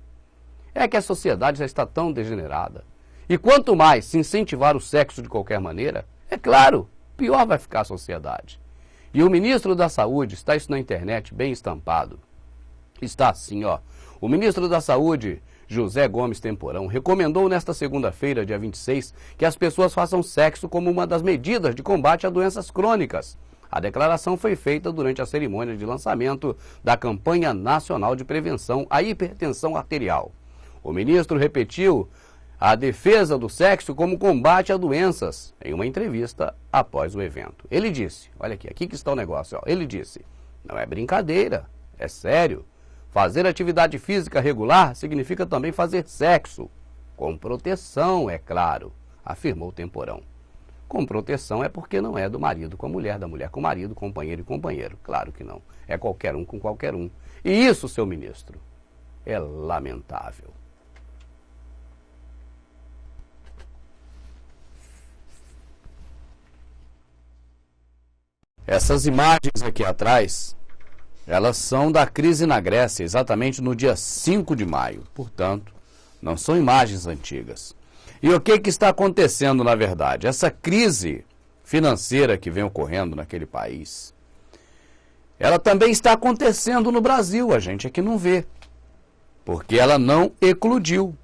É que a sociedade já está tão degenerada. E quanto mais se incentivar o sexo de qualquer maneira, é claro, pior vai ficar a sociedade. E o ministro da Saúde, está isso na internet bem estampado, está assim, ó. O ministro da Saúde, José Gomes Temporão, recomendou nesta segunda-feira, dia 26, que as pessoas façam sexo como uma das medidas de combate a doenças crônicas. A declaração foi feita durante a cerimônia de lançamento da campanha nacional de prevenção à hipertensão arterial. O ministro repetiu a defesa do sexo como combate a doenças em uma entrevista após o evento. Ele disse, olha aqui que está o negócio, ó. Ele disse, não é brincadeira, é sério. Fazer atividade física regular significa também fazer sexo, com proteção, é claro, afirmou Temporão. Com proteção é porque não é do marido com a mulher, da mulher com o marido, companheiro e companheiro. Claro que não, é qualquer um com qualquer um. E isso, seu ministro, é lamentável. Essas imagens aqui atrás, elas são da crise na Grécia, exatamente no dia 5 de maio. Portanto, não são imagens antigas. E o que está acontecendo, na verdade? Essa crise financeira que vem ocorrendo naquele país, ela também está acontecendo no Brasil, a gente aqui não vê. Porque ela não eclodiu,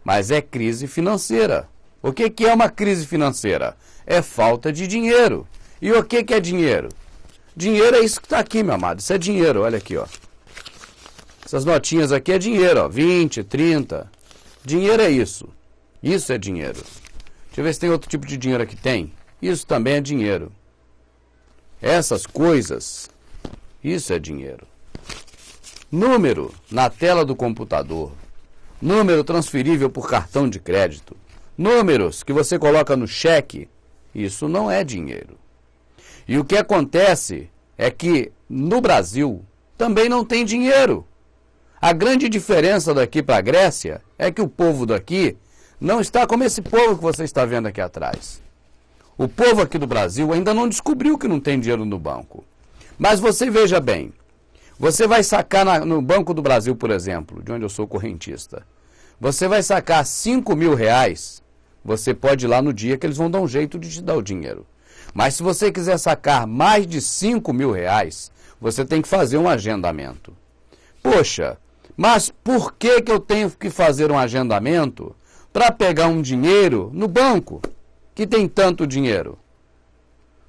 mas é crise financeira. O que é uma crise financeira? É falta de dinheiro. E o que é dinheiro? Dinheiro é isso que está aqui, meu amado. Isso é dinheiro, olha aqui, ó. Essas notinhas aqui é dinheiro, ó. 20, 30. Dinheiro é isso. Isso é dinheiro. Deixa eu ver se tem outro tipo de dinheiro aqui. Tem. Isso também é dinheiro. Essas coisas, isso é dinheiro. Número na tela do computador. Número transferível por cartão de crédito. Números que você coloca no cheque. Isso não é dinheiro. E o que acontece é que no Brasil também não tem dinheiro. A grande diferença daqui para a Grécia é que o povo daqui não está como esse povo que você está vendo aqui atrás. O povo aqui do Brasil ainda não descobriu que não tem dinheiro no banco. Mas você veja bem, você vai sacar no Banco do Brasil, por exemplo, de onde eu sou correntista, você vai sacar 5 mil reais, você pode ir lá no dia que eles vão dar um jeito de te dar o dinheiro. Mas se você quiser sacar mais de 5 mil reais, você tem que fazer um agendamento. Poxa, mas por que eu tenho que fazer um agendamento para pegar um dinheiro no banco que tem tanto dinheiro?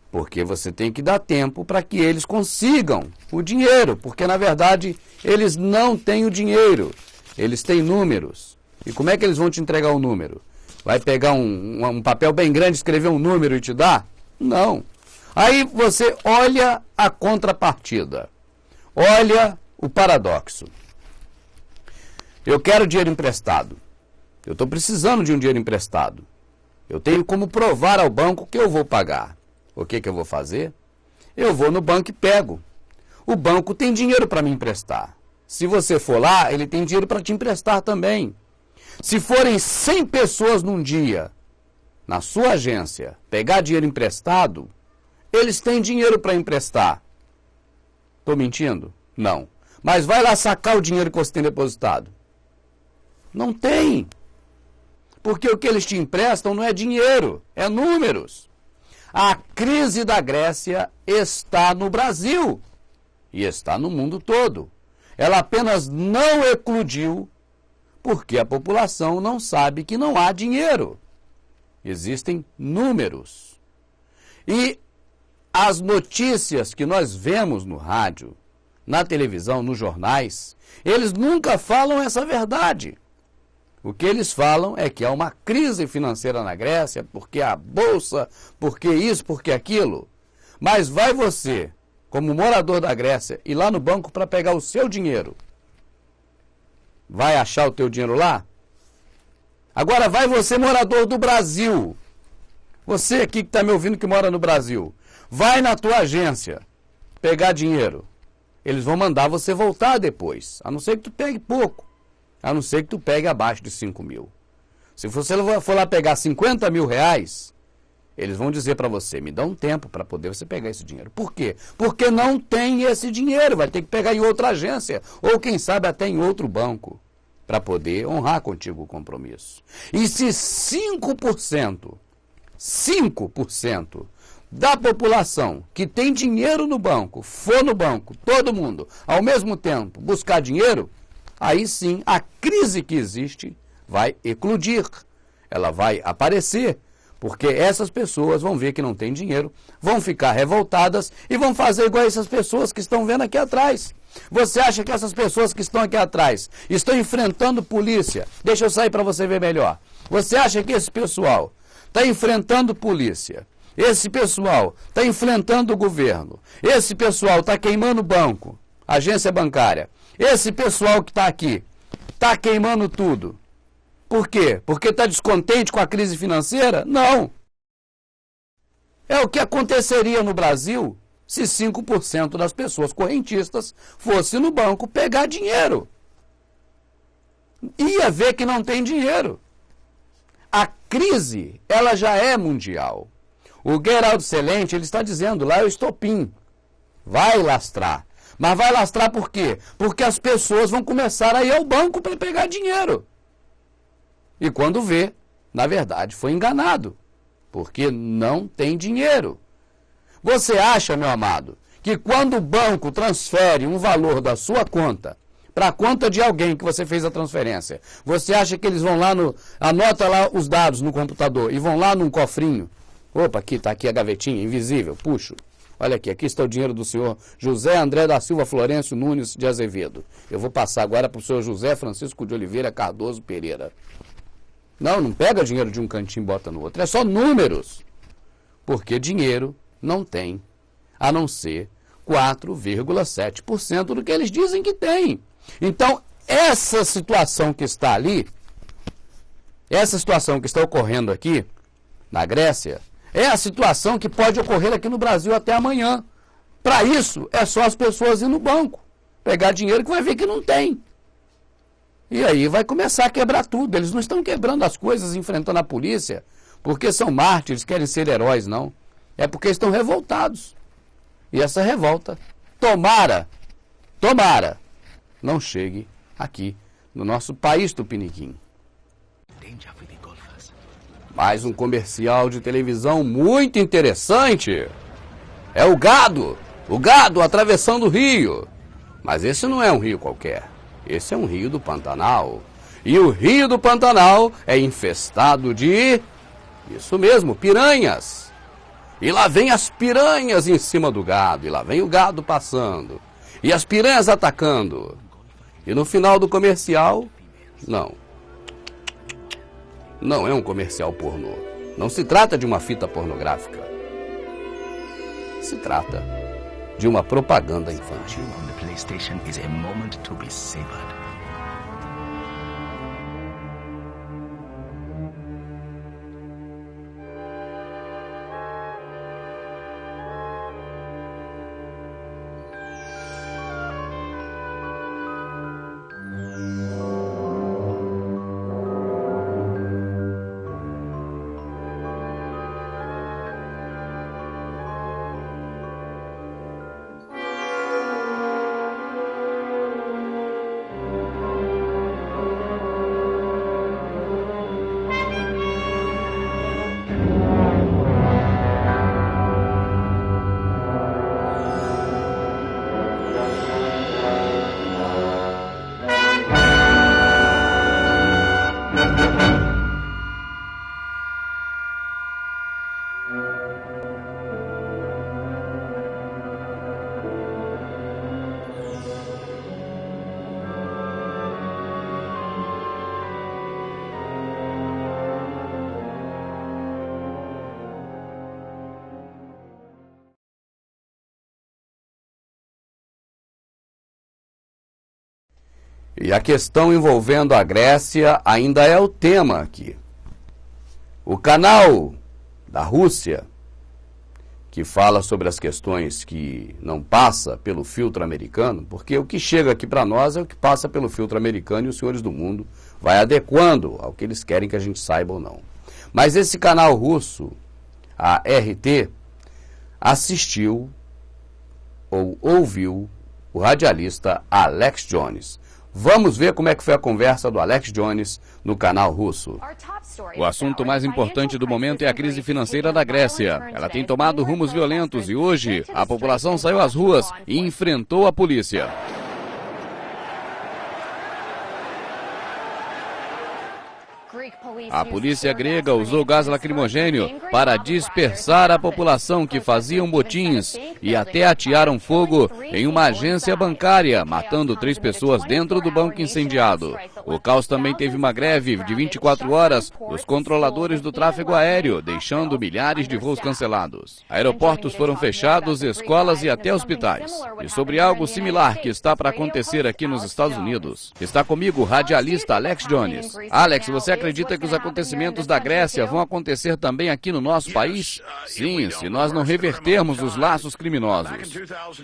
Porque você tem que dar tempo para que eles consigam o dinheiro, porque na verdade eles não têm o dinheiro, eles têm números. E como é que eles vão te entregar o número? Vai pegar um papel bem grande, escrever um número e te dar? Não. Aí você olha a contrapartida. Olha o paradoxo. Eu quero dinheiro emprestado. Eu estou precisando de um dinheiro emprestado. Eu tenho como provar ao banco que eu vou pagar. O que eu vou fazer? Eu vou no banco e pego. O banco tem dinheiro para me emprestar. Se você for lá, ele tem dinheiro para te emprestar também. Se forem 100 pessoas num dia, na sua agência, pegar dinheiro emprestado, eles têm dinheiro para emprestar. Estou mentindo? Não. Mas vai lá sacar o dinheiro que você tem depositado. Não tem. Porque o que eles te emprestam não é dinheiro, é números. A crise da Grécia está no Brasil e está no mundo todo. Ela apenas não eclodiu porque a população não sabe que não há dinheiro. Existem números. E as notícias que nós vemos no rádio, na televisão, nos jornais, eles nunca falam essa verdade. O que eles falam é que há uma crise financeira na Grécia, porque a bolsa, porque isso, porque aquilo. Mas vai você, como morador da Grécia, ir lá no banco para pegar o seu dinheiro. Vai achar o teu dinheiro lá? Agora vai você, morador do Brasil. Você aqui que está me ouvindo que mora no Brasil. Vai na tua agência pegar dinheiro. Eles vão mandar você voltar depois, a não ser que tu pegue pouco. A não ser que tu pegue abaixo de 5 mil. Se você for lá pegar 50 mil reais, eles vão dizer para você, me dá um tempo para poder você pegar esse dinheiro. Por quê? Porque não tem esse dinheiro, vai ter que pegar em outra agência, ou quem sabe até em outro banco, para poder honrar contigo o compromisso. E se 5% da população que tem dinheiro no banco, for no banco, todo mundo, ao mesmo tempo, buscar dinheiro, aí sim a crise que existe vai eclodir, ela vai aparecer, porque essas pessoas vão ver que não tem dinheiro, vão ficar revoltadas e vão fazer igual essas pessoas que estão vendo aqui atrás. Você acha que essas pessoas que estão aqui atrás estão enfrentando polícia? Deixa eu sair para você ver melhor. Você acha que esse pessoal está enfrentando polícia? Esse pessoal está enfrentando o governo? Esse pessoal está queimando banco, agência bancária? Esse pessoal que está aqui está queimando tudo. Por quê? Porque está descontente com a crise financeira? Não. É o que aconteceria no Brasil se 5% das pessoas correntistas fosse no banco pegar dinheiro. Ia ver que não tem dinheiro. A crise, ela já é mundial. O Geraldo Celente, ele está dizendo, lá é o estopim. Vai lastrar. Mas vai lastrar por quê? Porque as pessoas vão começar a ir ao banco para pegar dinheiro. E quando vê, na verdade, foi enganado. Porque não tem dinheiro. Você acha, meu amado, que quando o banco transfere um valor da sua conta para a conta de alguém que você fez a transferência, você acha que eles vão lá anota lá os dados no computador e vão lá num cofrinho? Opa, aqui está aqui a gavetinha, invisível, puxo. Olha aqui, aqui está o dinheiro do senhor José André da Silva Florencio Nunes de Azevedo. Eu vou passar agora para o senhor José Francisco de Oliveira Cardoso Pereira. Não pega dinheiro de um cantinho e bota no outro. É só números. Porque dinheiro não tem, a não ser 4,7% do que eles dizem que tem. Então, essa situação que está ali, essa situação que está ocorrendo aqui, na Grécia, é a situação que pode ocorrer aqui no Brasil até amanhã. Para isso, é só as pessoas ir no banco, pegar dinheiro que vai ver que não tem. E aí vai começar a quebrar tudo. Eles não estão quebrando as coisas, enfrentando a polícia, porque são mártires, querem ser heróis, não. É porque estão revoltados. E essa revolta, tomara, não chegue aqui no nosso país tupiniquim. Mais um comercial de televisão muito interessante. É o gado atravessando o rio. Mas esse não é um rio qualquer. Esse é um rio do Pantanal. E o rio do Pantanal é infestado de, isso mesmo, piranhas. E lá vem as piranhas em cima do gado. E lá vem o gado passando. E as piranhas atacando. E no final do comercial, não é um comercial pornô. Não se trata de uma fita pornográfica. Se trata de uma propaganda infantil. On the PlayStation is a moment to be savored. E a questão envolvendo a Grécia ainda é o tema aqui. O canal da Rússia, que fala sobre as questões que não passa pelo filtro americano, porque o que chega aqui para nós é o que passa pelo filtro americano e os senhores do mundo vai adequando ao que eles querem que a gente saiba ou não. Mas esse canal russo, a RT, assistiu ou ouviu o radialista Alex Jones. Vamos ver como é que foi a conversa do Alex Jones no canal russo. O assunto mais importante do momento é a crise financeira da Grécia. Ela tem tomado rumos violentos e hoje a população saiu às ruas e enfrentou a polícia. A polícia grega usou gás lacrimogênio para dispersar a população que faziam motins e até atearam fogo em uma agência bancária, matando 3 pessoas dentro do banco incendiado. O caos também teve uma greve de 24 horas dos controladores do tráfego aéreo, deixando milhares de voos cancelados. Aeroportos foram fechados, escolas e até hospitais. E sobre algo similar que está para acontecer aqui nos Estados Unidos, está comigo o radialista Alex Jones. Alex, você acredita que os acontecimentos da Grécia vão acontecer também aqui no nosso país? Sim, se nós não revertermos os laços criminosos.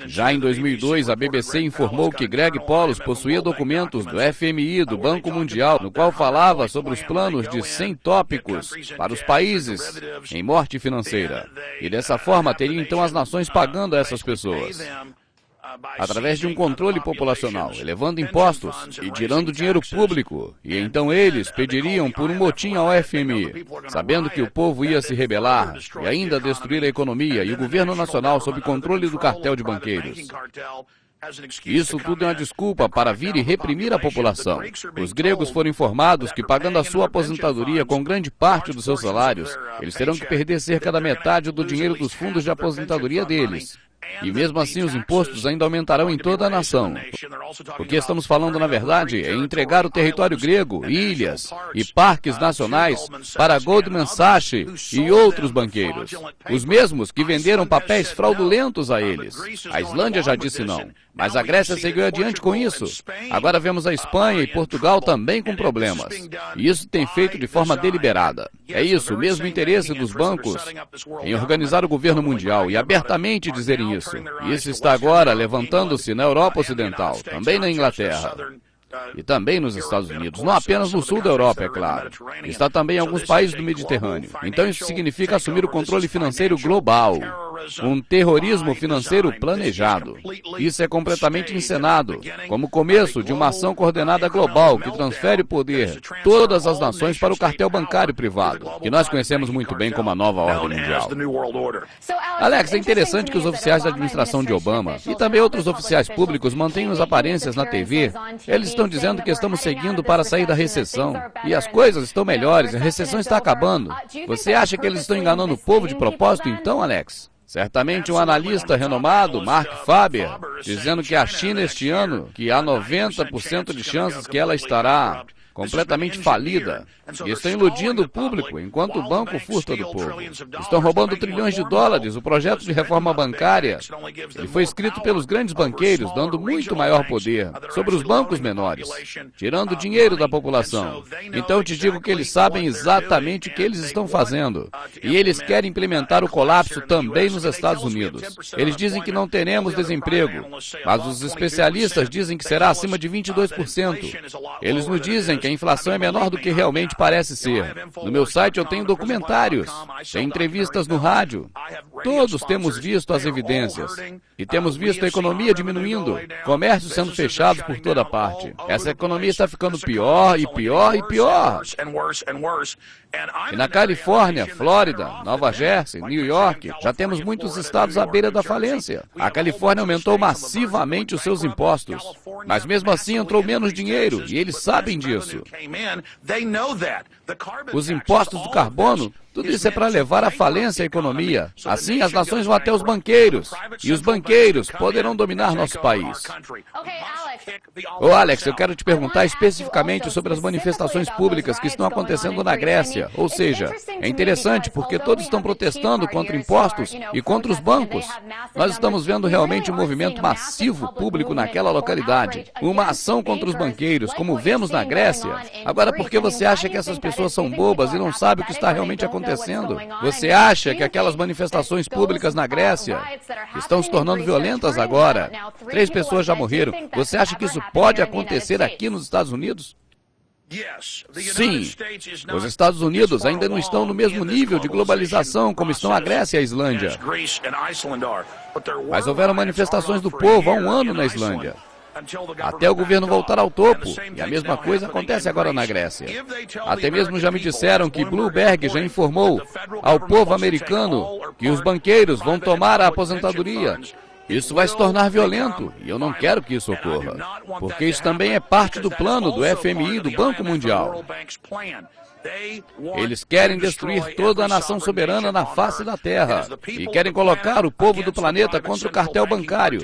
Já em 2002, a BBC informou que Greg Paulos possuía documentos do FMI, do Banco Mundial, no qual falava sobre os planos de 100 tópicos para os países em morte financeira. E dessa forma, teriam então as nações pagando a essas pessoas, através de um controle populacional, elevando impostos e tirando dinheiro público. E então eles pediriam por um motim ao FMI, sabendo que o povo ia se rebelar e ainda destruir a economia e o governo nacional sob controle do cartel de banqueiros. Isso tudo é uma desculpa para vir e reprimir a população. Os gregos foram informados que, pagando a sua aposentadoria com grande parte dos seus salários, eles terão que perder cerca da metade do dinheiro dos fundos de aposentadoria deles. E mesmo assim os impostos ainda aumentarão em toda a nação. O que estamos falando, na verdade, é entregar o território grego, ilhas e parques nacionais para Goldman Sachs e outros banqueiros. Os mesmos que venderam papéis fraudulentos a eles. A Islândia já disse não, mas a Grécia seguiu adiante com isso. Agora vemos a Espanha e Portugal também com problemas. E isso tem feito de forma deliberada. É isso, o mesmo interesse dos bancos em organizar o governo mundial e abertamente dizerem isso. Isso está agora levantando-se na Europa Ocidental, também na Inglaterra e também nos Estados Unidos, não apenas no sul da Europa, é claro. Está também em alguns países do Mediterrâneo. Então isso significa assumir o controle financeiro global, um terrorismo financeiro planejado. Isso é completamente encenado, como começo de uma ação coordenada global que transfere o poder de todas as nações para o cartel bancário privado, que nós conhecemos muito bem como a nova ordem mundial. Alex, é interessante que os oficiais da administração de Obama e também outros oficiais públicos mantenham as aparências na TV. Eles estão dizendo que estamos seguindo para sair da recessão. E as coisas estão melhores, a recessão está acabando. Você acha que eles estão enganando o povo de propósito então, Alex? Certamente um analista renomado, Mark Faber, dizendo que a China este ano, que há 90% de chances que ela estará completamente falida, e estão iludindo o público enquanto o banco furta do povo. Estão roubando trilhões de dólares. O projeto de reforma bancária, ele foi escrito pelos grandes banqueiros, dando muito maior poder sobre os bancos menores, tirando dinheiro da população. Então eu te digo que eles sabem exatamente o que eles estão fazendo. E eles querem implementar o colapso também nos Estados Unidos. Eles dizem que não teremos desemprego, mas os especialistas dizem que será acima de 22%. Eles nos dizem que a inflação é menor do que realmente parece ser. No meu site eu tenho documentários, tem entrevistas no rádio. Todos temos visto as evidências. E temos visto a economia diminuindo, comércios sendo fechados por toda parte. Essa economia está ficando pior e pior e pior. E na Califórnia, Flórida, Nova Jersey, New York, já temos muitos estados à beira da falência. A Califórnia aumentou massivamente os seus impostos, mas mesmo assim entrou menos dinheiro, e eles sabem disso. Os impostos do carbono, Tudo isso é para levar à falência a economia. Assim, as nações vão até os banqueiros. E os banqueiros poderão dominar nosso país. Ô Alex, eu quero te perguntar especificamente sobre as manifestações públicas que estão acontecendo na Grécia. Ou seja, é interessante porque todos estão protestando contra impostos e contra os bancos. Nós estamos vendo realmente um movimento massivo público naquela localidade. Uma ação contra os banqueiros, como vemos na Grécia. Agora, por que você acha que essas pessoas são bobas e não sabem o que está realmente acontecendo? Você acha que aquelas manifestações públicas na Grécia estão se tornando violentas agora? 3 pessoas já morreram. Você acha que isso pode acontecer aqui nos Estados Unidos? Sim, os Estados Unidos ainda não estão no mesmo nível de globalização como estão a Grécia e a Islândia. Mas houveram manifestações do povo há um ano na Islândia, até o governo voltar ao topo, e a mesma coisa acontece agora na Grécia. Até mesmo já me disseram que Bloomberg já informou ao povo americano que os banqueiros vão tomar a aposentadoria. Isso vai se tornar violento, e eu não quero que isso ocorra, porque isso também é parte do plano do FMI e do Banco Mundial. Eles querem destruir toda a nação soberana na face da Terra, e querem colocar o povo do planeta contra o cartel bancário.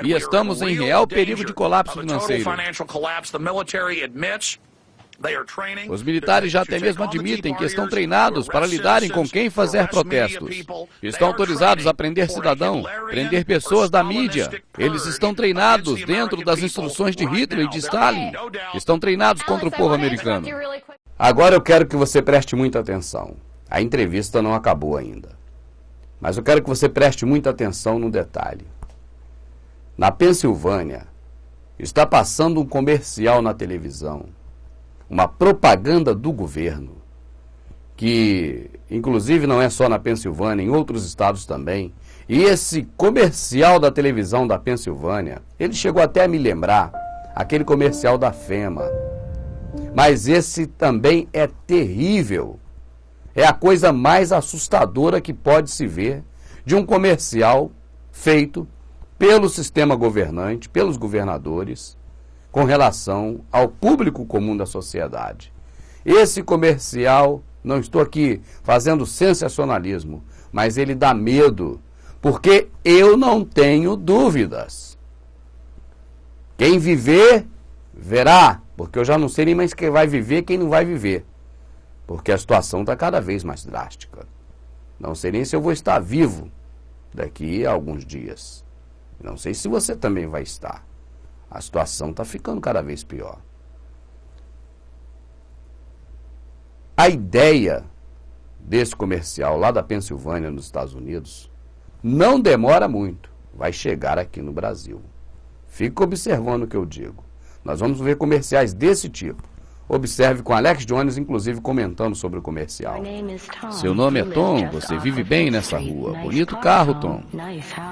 E estamos em real perigo de colapso financeiro. Os militares já até mesmo admitem que estão treinados para lidarem com quem fazer protestos. Estão autorizados a prender cidadão, prender pessoas da mídia. Eles estão treinados dentro das instruções de Hitler e de Stalin. Estão treinados contra o povo americano. Agora eu quero que você preste muita atenção. A entrevista não acabou ainda. Mas eu quero que você preste muita atenção no detalhe. Na Pensilvânia, está passando um comercial na televisão, uma propaganda do governo, que inclusive não é só na Pensilvânia, em outros estados também. E esse comercial da televisão da Pensilvânia, ele chegou até a me lembrar aquele comercial da FEMA. Mas esse também é terrível. É a coisa mais assustadora que pode se ver de um comercial feito pelo sistema governante, pelos governadores, com relação ao público comum da sociedade. Esse comercial, não estou aqui fazendo sensacionalismo, mas ele dá medo, porque eu não tenho dúvidas. Quem viver, verá, porque eu já não sei nem mais quem vai viver e quem não vai viver, porque a situação está cada vez mais drástica. Não sei nem se eu vou estar vivo daqui a alguns dias. Não sei se você também vai estar. A situação está ficando cada vez pior. A ideia desse comercial lá da Pensilvânia, nos Estados Unidos, não demora muito. Vai chegar aqui no Brasil. Fica observando o que eu digo. Nós vamos ver comerciais desse tipo. Observe com Alex Jones, inclusive, comentando sobre o comercial. Seu nome é Tom, você vive bem nessa rua. Bonito carro, Tom.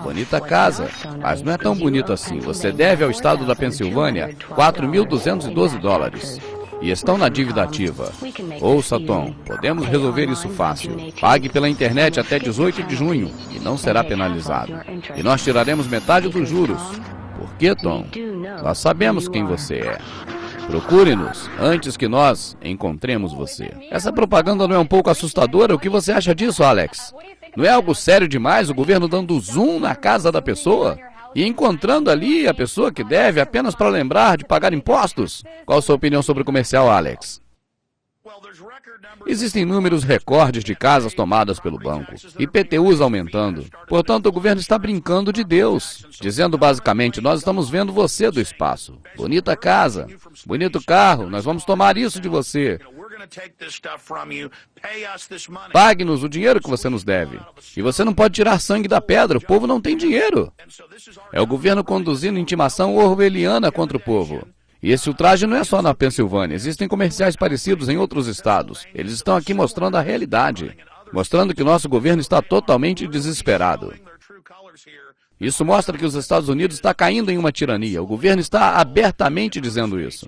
Bonita casa, mas não é tão bonito assim. Você deve ao estado da Pensilvânia $4.212. E estão na dívida ativa. Ouça, Tom, podemos resolver isso fácil. Pague pela internet até 18 de junho e não será penalizado. E nós tiraremos metade dos juros. Por quê, Tom? Nós sabemos quem você é. Procure-nos antes que nós encontremos você. Essa propaganda não é um pouco assustadora? O que você acha disso, Alex? Não é algo sério demais o governo dando zoom na casa da pessoa e encontrando ali a pessoa que deve apenas para lembrar de pagar impostos? Qual a sua opinião sobre o comercial, Alex? Existem números recordes de casas tomadas pelo banco, IPTUs aumentando. Portanto, o governo está brincando de Deus, dizendo basicamente, nós estamos vendo você do espaço. Bonita casa, bonito carro, nós vamos tomar isso de você. Pague-nos o dinheiro que você nos deve. E você não pode tirar sangue da pedra, o povo não tem dinheiro. É o governo conduzindo intimação orwelliana contra o povo. E esse ultraje não é só na Pensilvânia, existem comerciais parecidos em outros estados. Eles estão aqui mostrando a realidade, mostrando que nosso governo está totalmente desesperado. Isso mostra que os Estados Unidos está caindo em uma tirania. O governo está abertamente dizendo isso.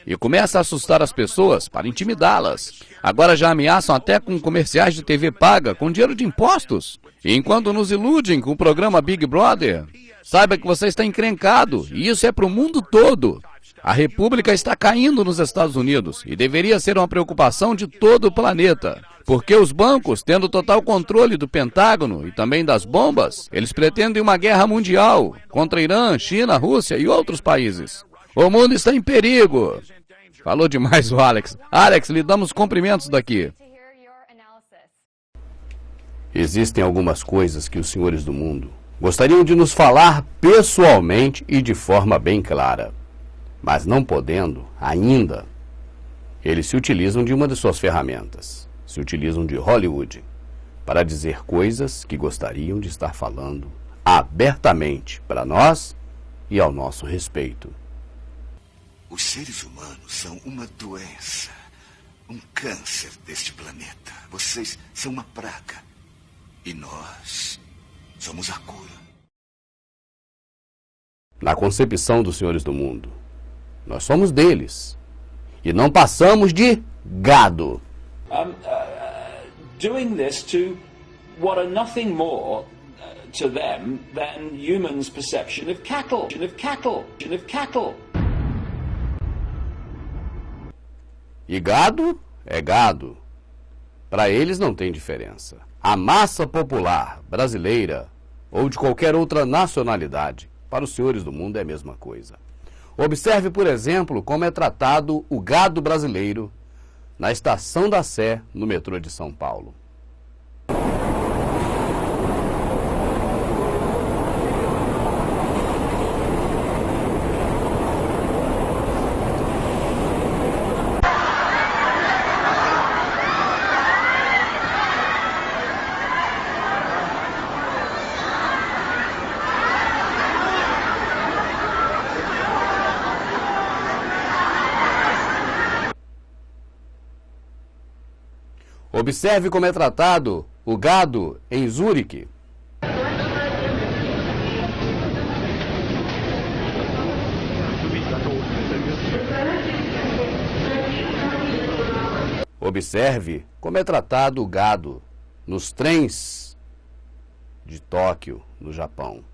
E começa a assustar as pessoas para intimidá-las. Agora já ameaçam até com comerciais de TV paga, com dinheiro de impostos. E enquanto nos iludem com o programa Big Brother, saiba que você está encrencado, e isso é para o mundo todo. A República está caindo nos Estados Unidos e deveria ser uma preocupação de todo o planeta. Porque os bancos, tendo total controle do Pentágono e também das bombas, eles pretendem uma guerra mundial contra Irã, China, Rússia e outros países. O mundo está em perigo. Falou demais o Alex. Alex, lhe damos cumprimentos daqui. Existem algumas coisas que os senhores do mundo gostariam de nos falar pessoalmente e de forma bem clara. Mas não podendo, ainda, eles se utilizam de uma de suas ferramentas. Se utilizam de Hollywood para dizer coisas que gostariam de estar falando abertamente para nós e ao nosso respeito. Os seres humanos são uma doença, um câncer deste planeta. Vocês são uma praga e nós somos a cura. Na concepção dos senhores do mundo, nós somos deles e não passamos de gado. Doing this to what are nothing more to them than humans' perception of cattle. E gado é gado. Para eles não tem diferença. A massa popular brasileira ou de qualquer outra nacionalidade, para os senhores do mundo é a mesma coisa. Observe, por exemplo, como é tratado o gado brasileiro na Estação da Sé, no metrô de São Paulo. Observe como é tratado o gado em Zurique. Observe como é tratado o gado nos trens de Tóquio, no Japão.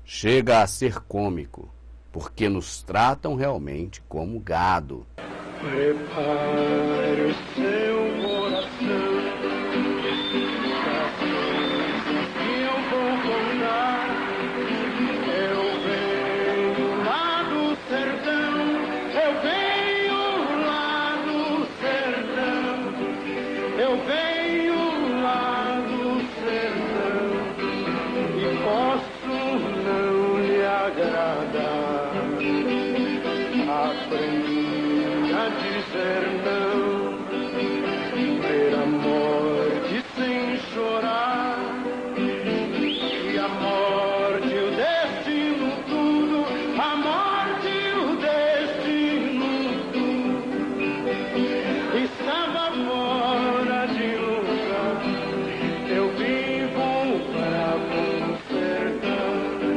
Chega a ser cômico, porque nos tratam realmente como gado. Prepare o seu coração, que eu vou contar. Eu venho lá do sertão, eu venho lá do sertão, eu venho lá do sertão, e posso não lhe agradar. Aprendi a dizer não, ver a morte sem chorar, e a morte o destino tudo, a morte o destino tudo. Estava fora de lugar, eu vivo para um sertão.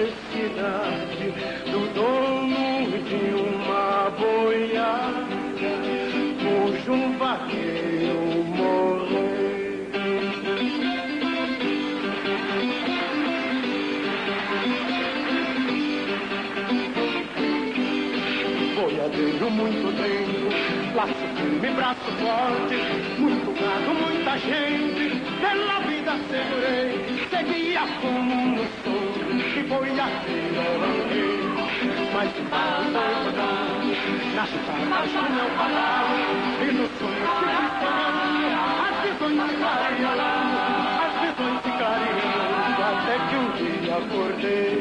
necessidade do dono de uma boiada, cujo vaqueiro morreu. Boiadeiro muito tempo, laço firme, braço forte, muito gado, muita gente, pela vida segurei, seguia como no som, e boiadeiro eu andei, mas o pau foi rodando, nas chapas do meu cavalo, e no sonho que fui sonhando, as visões se clareando, as visões se clareando, até que um dia acordei.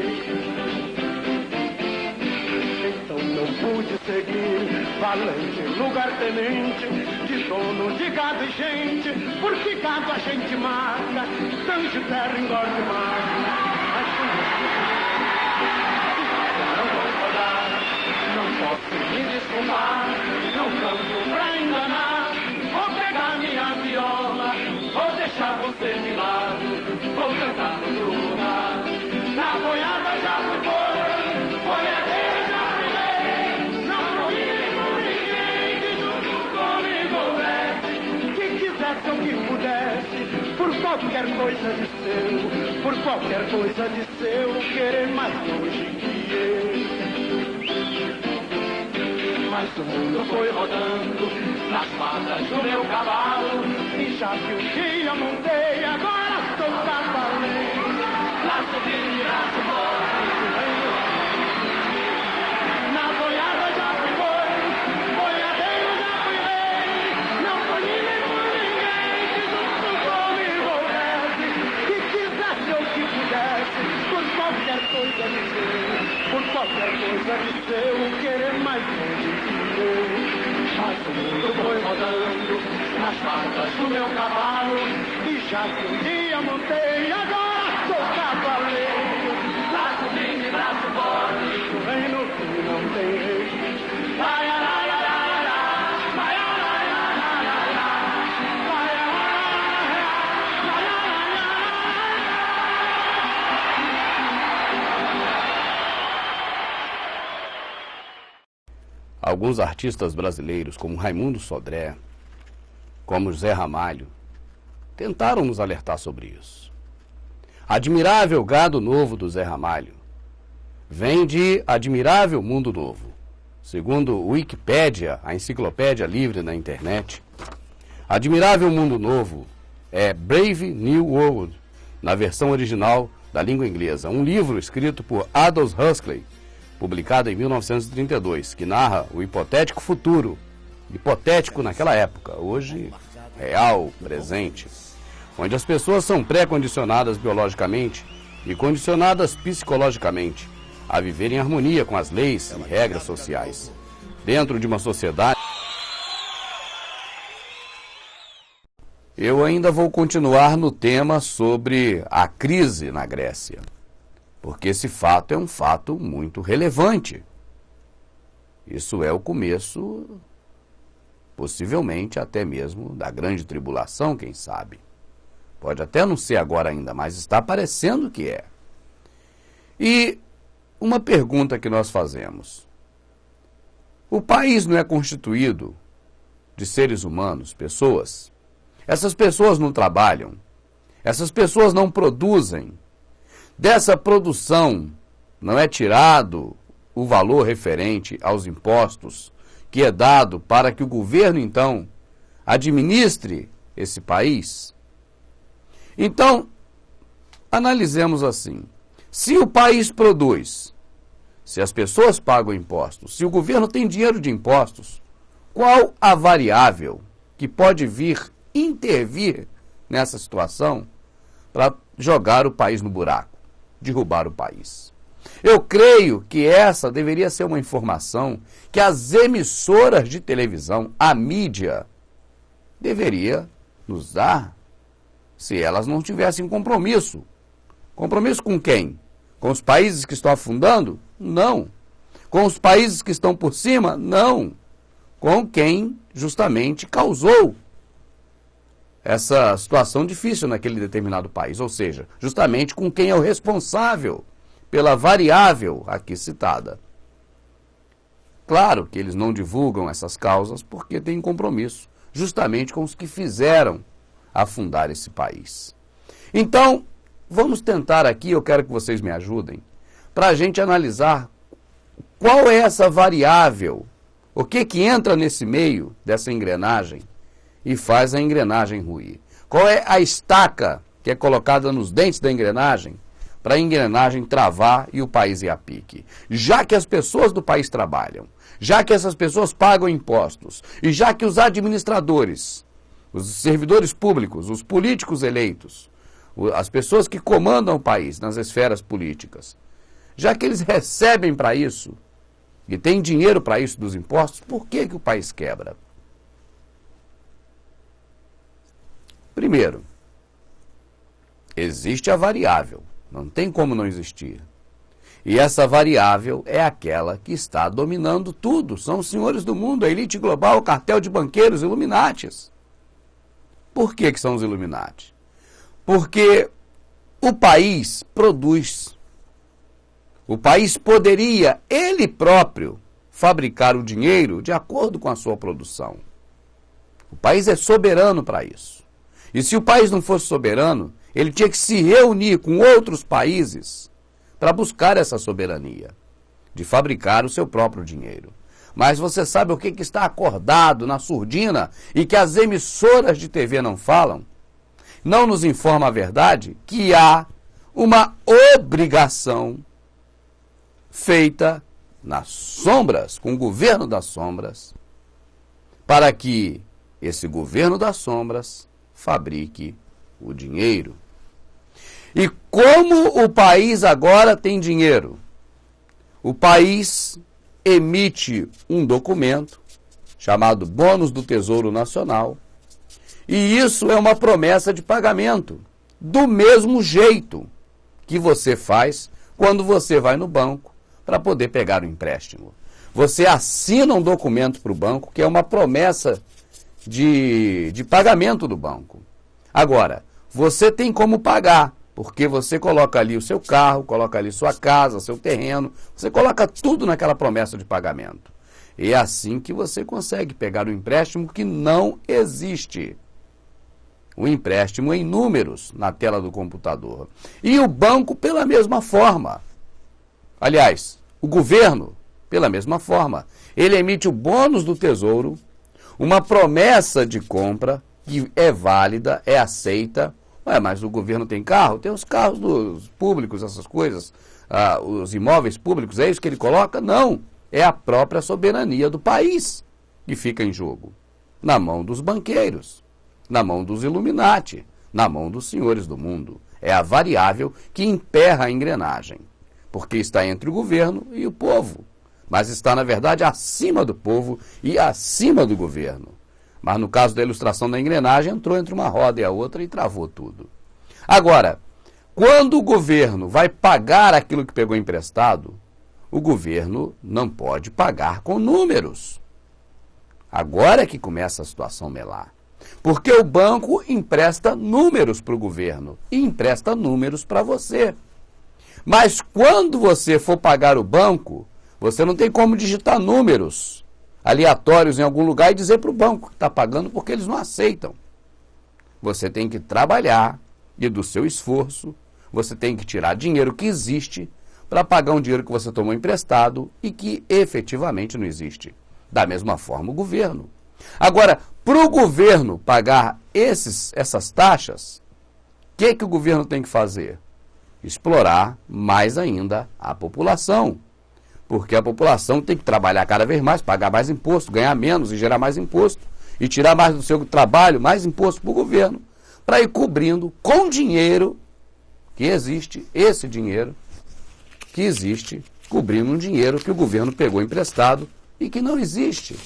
Então não pude seguir, valente lugar-tenente, de dono de gado e gente, porque gado a gente mata, tange terra engorda e mata. Mas não vou rodar, não posso me desculpar, não canto pra enganar, vou pegar minha viola, vou deixar você de lado, vou cantar no outro lugar. Na boiada já fui fora, boiadeiro já fui lei, não fui por ninguém que junto comigo houvesse, que quisesse ou que pudesse, por qualquer coisa de seu, por qualquer coisa de seu, querer mais longe que eu. Mas o mundo foi rodando nas patas do meu cavalo, e já que um dia montei, agora sou cavaleiro. Laço firme, braço forte, na boiada já fui boi, boiadeiro já fui rei, não fui nem por ninguém que junto comigo houvesse, que quisesse ou que pudesse, por qualquer coisa de seu, por qualquer coisa de seu, querer mais longe que eu. Mas o mundo foi rodando nas patas do meu cavalo, e já que um dia montei, agora sou cavaleiro. Laço firme, braço forte, o reino que não tem rei. Vai, vai, vai, vai, vai, vai, Alguns artistas brasileiros, como Raimundo Sodré, como Zé Ramalho, tentaram nos alertar sobre isso. Admirável Gado Novo do Zé Ramalho vem de Admirável Mundo Novo. Segundo o Wikipédia, a enciclopédia livre na internet, Admirável Mundo Novo é Brave New World, na versão original da língua inglesa, um livro escrito por Aldous Huxley, publicado em 1932, que narra o hipotético futuro, hipotético naquela época, hoje real, presente, onde as pessoas são pré-condicionadas biologicamente e condicionadas psicologicamente a viver em harmonia com as leis e regras sociais, dentro de uma sociedade. Eu ainda vou continuar no tema sobre a crise na Grécia, porque esse fato é um fato muito relevante. Isso é o começo, possivelmente até mesmo, da grande tribulação, quem sabe. Pode até não ser agora ainda, mas está parecendo que é. E uma pergunta que nós fazemos: o país não é constituído de seres humanos, pessoas? Essas pessoas não trabalham, essas pessoas não produzem. Dessa produção não é tirado o valor referente aos impostos que é dado para que o governo, então, administre esse país? Então, analisemos assim: se o país produz, se as pessoas pagam impostos, se o governo tem dinheiro de impostos, qual a variável que pode vir intervir nessa situação para jogar o país no buraco, derrubar o país? Eu creio que essa deveria ser uma informação que as emissoras de televisão, a mídia, deveria nos dar, se elas não tivessem compromisso. Compromisso com quem? Com os países que estão afundando? Não. Com os países que estão por cima? Não. Com quem justamente causou essa situação difícil naquele determinado país, ou seja, justamente com quem é o responsável pela variável aqui citada. Claro que eles não divulgam essas causas porque têm compromisso justamente com os que fizeram afundar esse país. Então, vamos tentar aqui, eu quero que vocês me ajudem, para a gente analisar qual é essa variável, o que entra nesse meio dessa engrenagem e faz a engrenagem ruir. Qual é a estaca que é colocada nos dentes da engrenagem para a engrenagem travar e o país ir a pique. Já que as pessoas do país trabalham, já que essas pessoas pagam impostos e já que os administradores, os servidores públicos, os políticos eleitos, as pessoas que comandam o país nas esferas políticas, já que eles recebem para isso e têm dinheiro para isso dos impostos, por que o país quebra? Primeiro, existe a variável, não tem como não existir. E essa variável é aquela que está dominando tudo. São os senhores do mundo, a elite global, o cartel de banqueiros, Illuminatis. Por que são os Illuminati? Porque o país produz. O país poderia, ele próprio, fabricar o dinheiro de acordo com a sua produção. O país é soberano para isso. E se o país não fosse soberano, ele tinha que se reunir com outros países para buscar essa soberania, de fabricar o seu próprio dinheiro. Mas você sabe o que está acordado na surdina e que as emissoras de TV não falam? Não nos informa a verdade? Que há uma obrigação feita nas sombras, com o governo das sombras, para que esse governo das sombras fabrique o dinheiro. E como o país agora tem dinheiro? O país emite um documento chamado Bônus do Tesouro Nacional, e isso é uma promessa de pagamento, do mesmo jeito que você faz quando você vai no banco para poder pegar o empréstimo. Você assina um documento para o banco que é uma promessa de pagamento do banco. Agora, você tem como pagar, porque você coloca ali o seu carro, coloca ali sua casa, seu terreno, você coloca tudo naquela promessa de pagamento. E é assim que você consegue pegar o empréstimo que não existe. O empréstimo em números na tela do computador. E o banco pela mesma forma. Aliás, o governo pela mesma forma. Ele emite o bônus do tesouro, uma promessa de compra que é válida, é aceita. Ué, mas o governo tem carro? Tem os carros dos públicos, essas coisas, os imóveis públicos, é isso que ele coloca? Não, é a própria soberania do país que fica em jogo, na mão dos banqueiros, na mão dos Illuminati, na mão dos senhores do mundo. É a variável que emperra a engrenagem, porque está entre o governo e o povo, mas está, na verdade, acima do povo e acima do governo. Mas no caso da ilustração da engrenagem, entrou entre uma roda e a outra e travou tudo. Agora, quando o governo vai pagar aquilo que pegou emprestado, o governo não pode pagar com números. Agora é que começa a situação melar. Porque o banco empresta números para o governo e empresta números para você. Mas quando você for pagar o banco, você não tem como digitar números aleatórios em algum lugar e dizer para o banco que está pagando, porque eles não aceitam. Você tem que trabalhar e do seu esforço, você tem que tirar dinheiro que existe para pagar um dinheiro que você tomou emprestado e que efetivamente não existe. Da mesma forma o governo. Agora, para o governo pagar essas taxas, o que o governo tem que fazer? Explorar mais ainda a população. Porque a população tem que trabalhar cada vez mais, pagar mais imposto, ganhar menos e gerar mais imposto, e tirar mais do seu trabalho, mais imposto para o governo, para ir cobrindo com dinheiro que existe, esse dinheiro que existe, cobrindo um dinheiro que o governo pegou emprestado e que não existe.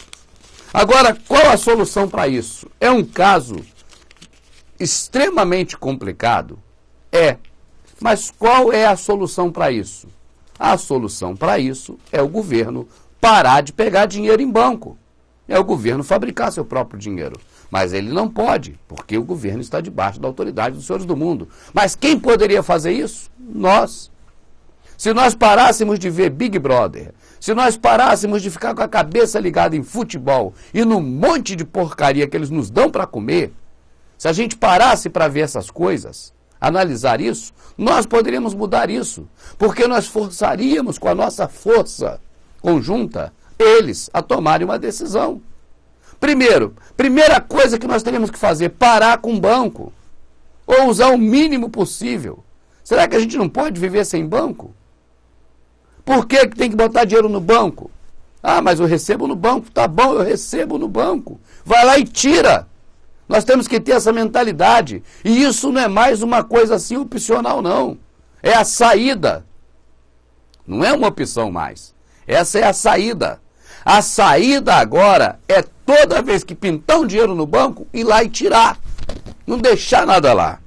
Agora, qual a solução para isso? É um caso extremamente complicado? É. Mas qual é a solução para isso? A solução para isso é o governo parar de pegar dinheiro em banco. É o governo fabricar seu próprio dinheiro. Mas ele não pode, porque o governo está debaixo da autoridade dos senhores do mundo. Mas quem poderia fazer isso? Nós. Se nós parássemos de ver Big Brother, se nós parássemos de ficar com a cabeça ligada em futebol e num monte de porcaria que eles nos dão para comer, se a gente parasse para ver essas coisas, analisar isso, nós poderíamos mudar isso, porque nós forçaríamos com a nossa força conjunta eles a tomarem uma decisão. Primeira coisa que nós teríamos que fazer, parar com o banco, ou usar o mínimo possível. Será que a gente não pode viver sem banco? Por que tem que botar dinheiro no banco? Ah, mas eu recebo no banco. Tá bom, eu recebo no banco. Vai lá e tira. Nós temos que ter essa mentalidade. E isso não é mais uma coisa assim opcional, não. É a saída. Não é uma opção mais. Essa é a saída. A saída agora é toda vez que pintar um dinheiro no banco, ir lá e tirar. Não deixar nada lá.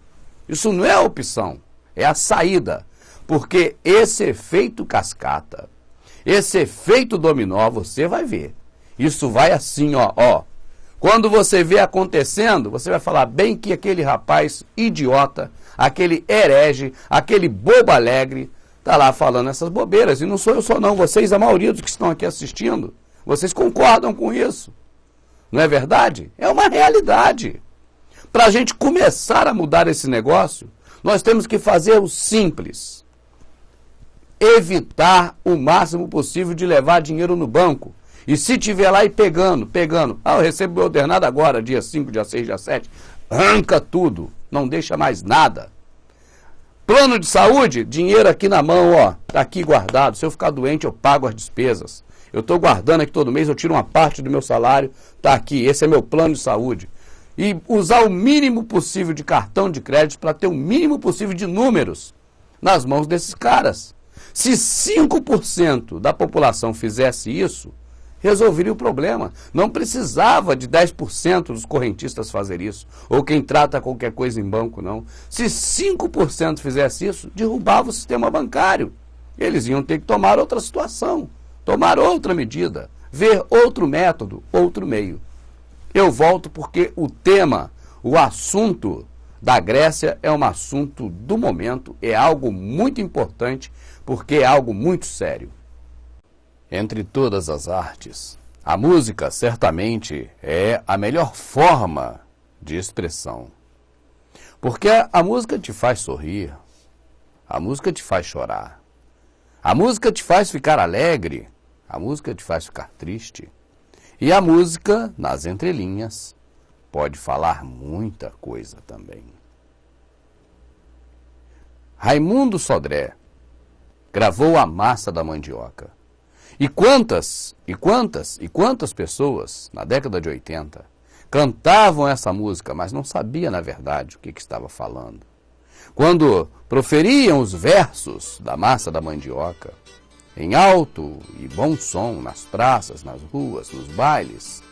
Isso não é a opção. É a saída. Porque esse efeito cascata, esse efeito dominó, você vai ver. Isso vai assim, ó. Quando você vê acontecendo, você vai falar bem que aquele rapaz idiota, aquele herege, aquele bobo alegre, está lá falando essas bobeiras. E não sou eu só não, vocês, a maioria dos que estão aqui assistindo, vocês concordam com isso. Não é verdade? É uma realidade. Para a gente começar a mudar esse negócio, nós temos que fazer o simples. Evitar o máximo possível de levar dinheiro no banco. E se tiver lá e pegando, eu recebo meu ordenado agora, dia 5, dia 6, dia 7, arranca tudo, não deixa mais nada. Plano de saúde, dinheiro aqui na mão, ó, tá aqui guardado, se eu ficar doente eu pago as despesas. Eu estou guardando aqui todo mês, eu tiro uma parte do meu salário, tá aqui, esse é meu plano de saúde. E usar o mínimo possível de cartão de crédito para ter o mínimo possível de números nas mãos desses caras. Se 5% da população fizesse isso, resolveria o problema. Não precisava de 10% dos correntistas fazer isso, ou quem trata qualquer coisa em banco, não. Se 5% fizesse isso, derrubava o sistema bancário. Eles iam ter que tomar outra situação, tomar outra medida, ver outro método, outro meio. Eu volto porque o tema, o assunto da Grécia é um assunto do momento, é algo muito importante, porque é algo muito sério. Entre todas as artes, a música certamente é a melhor forma de expressão. Porque a música te faz sorrir, a música te faz chorar, a música te faz ficar alegre, a música te faz ficar triste. E a música, nas entrelinhas, pode falar muita coisa também. Raimundo Sodré gravou A Massa da Mandioca. E quantas pessoas, na década de 80, cantavam essa música, mas não sabia, na verdade, o que estava falando. Quando proferiam os versos da Massa da Mandioca, em alto e bom som, nas praças, nas ruas, nos bailes,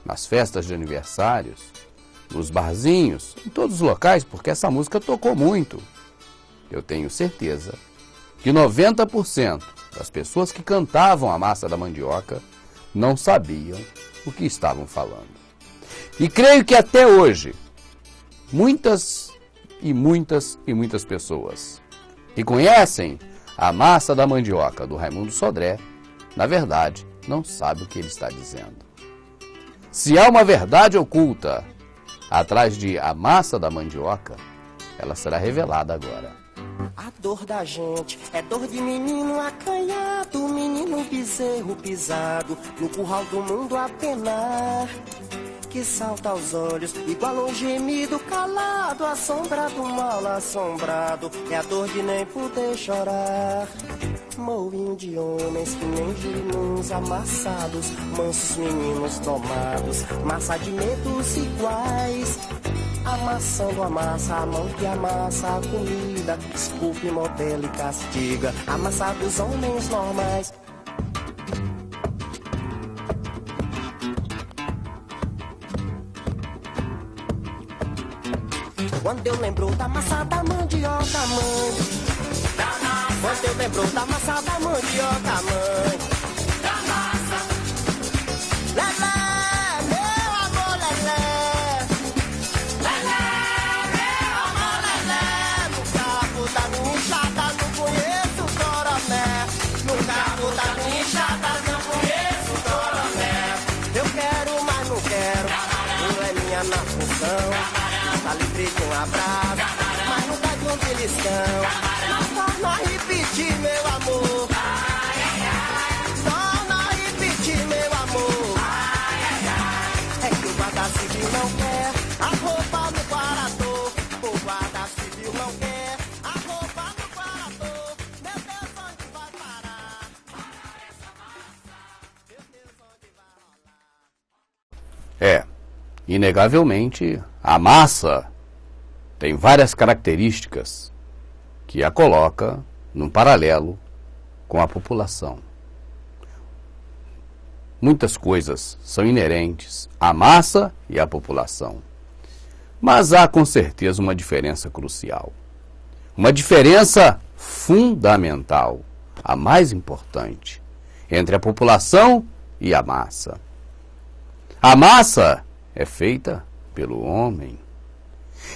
nas festas de aniversários, nos barzinhos, em todos os locais, porque essa música tocou muito. Eu tenho certeza que 90% das pessoas que cantavam A Massa da Mandioca não sabiam o que estavam falando. E creio que até hoje, muitas pessoas que conhecem A Massa da Mandioca, do Raimundo Sodré, na verdade, não sabem o que ele está dizendo. Se há uma verdade oculta atrás de A Massa da Mandioca, ela será revelada agora. A dor da gente é dor de menino acanhado, menino bezerro pisado, no curral do mundo a penar, que salta aos olhos, igual um gemido calado, assombrado, mal assombrado, é a dor de nem poder chorar. Moinho de homens que nem girinuns amassados, mansos meninos tomados, massa de medos iguais, amassando a massa, a mão que amassa a comida, esculpe, modela e castiga, a massa dos homens normais. Quando eu lembro da massa da mandioca, mãe. Quando eu lembro da massa da mandioca, mãe. Da massa. Lelé, meu amor, lelé. Lelé, meu amor, lelé. No cabo da minha enxada não conheço o coronel. escuridão. Torna a repetir, meu amor. Torna a repetir, meu amor. É que o guarda civil não quer a roupa do guardador. O guarda civil não quer a roupa do guardador. Meu Deus, onde vai parar? Meu Deus, onde vai rolar? É, inegavelmente, a massa tem várias características que a coloca num paralelo com a população. Muitas coisas são inerentes à massa e à população. Mas há com certeza uma diferença crucial. Uma diferença fundamental, a mais importante, entre a população e a massa. A massa é feita pelo homem.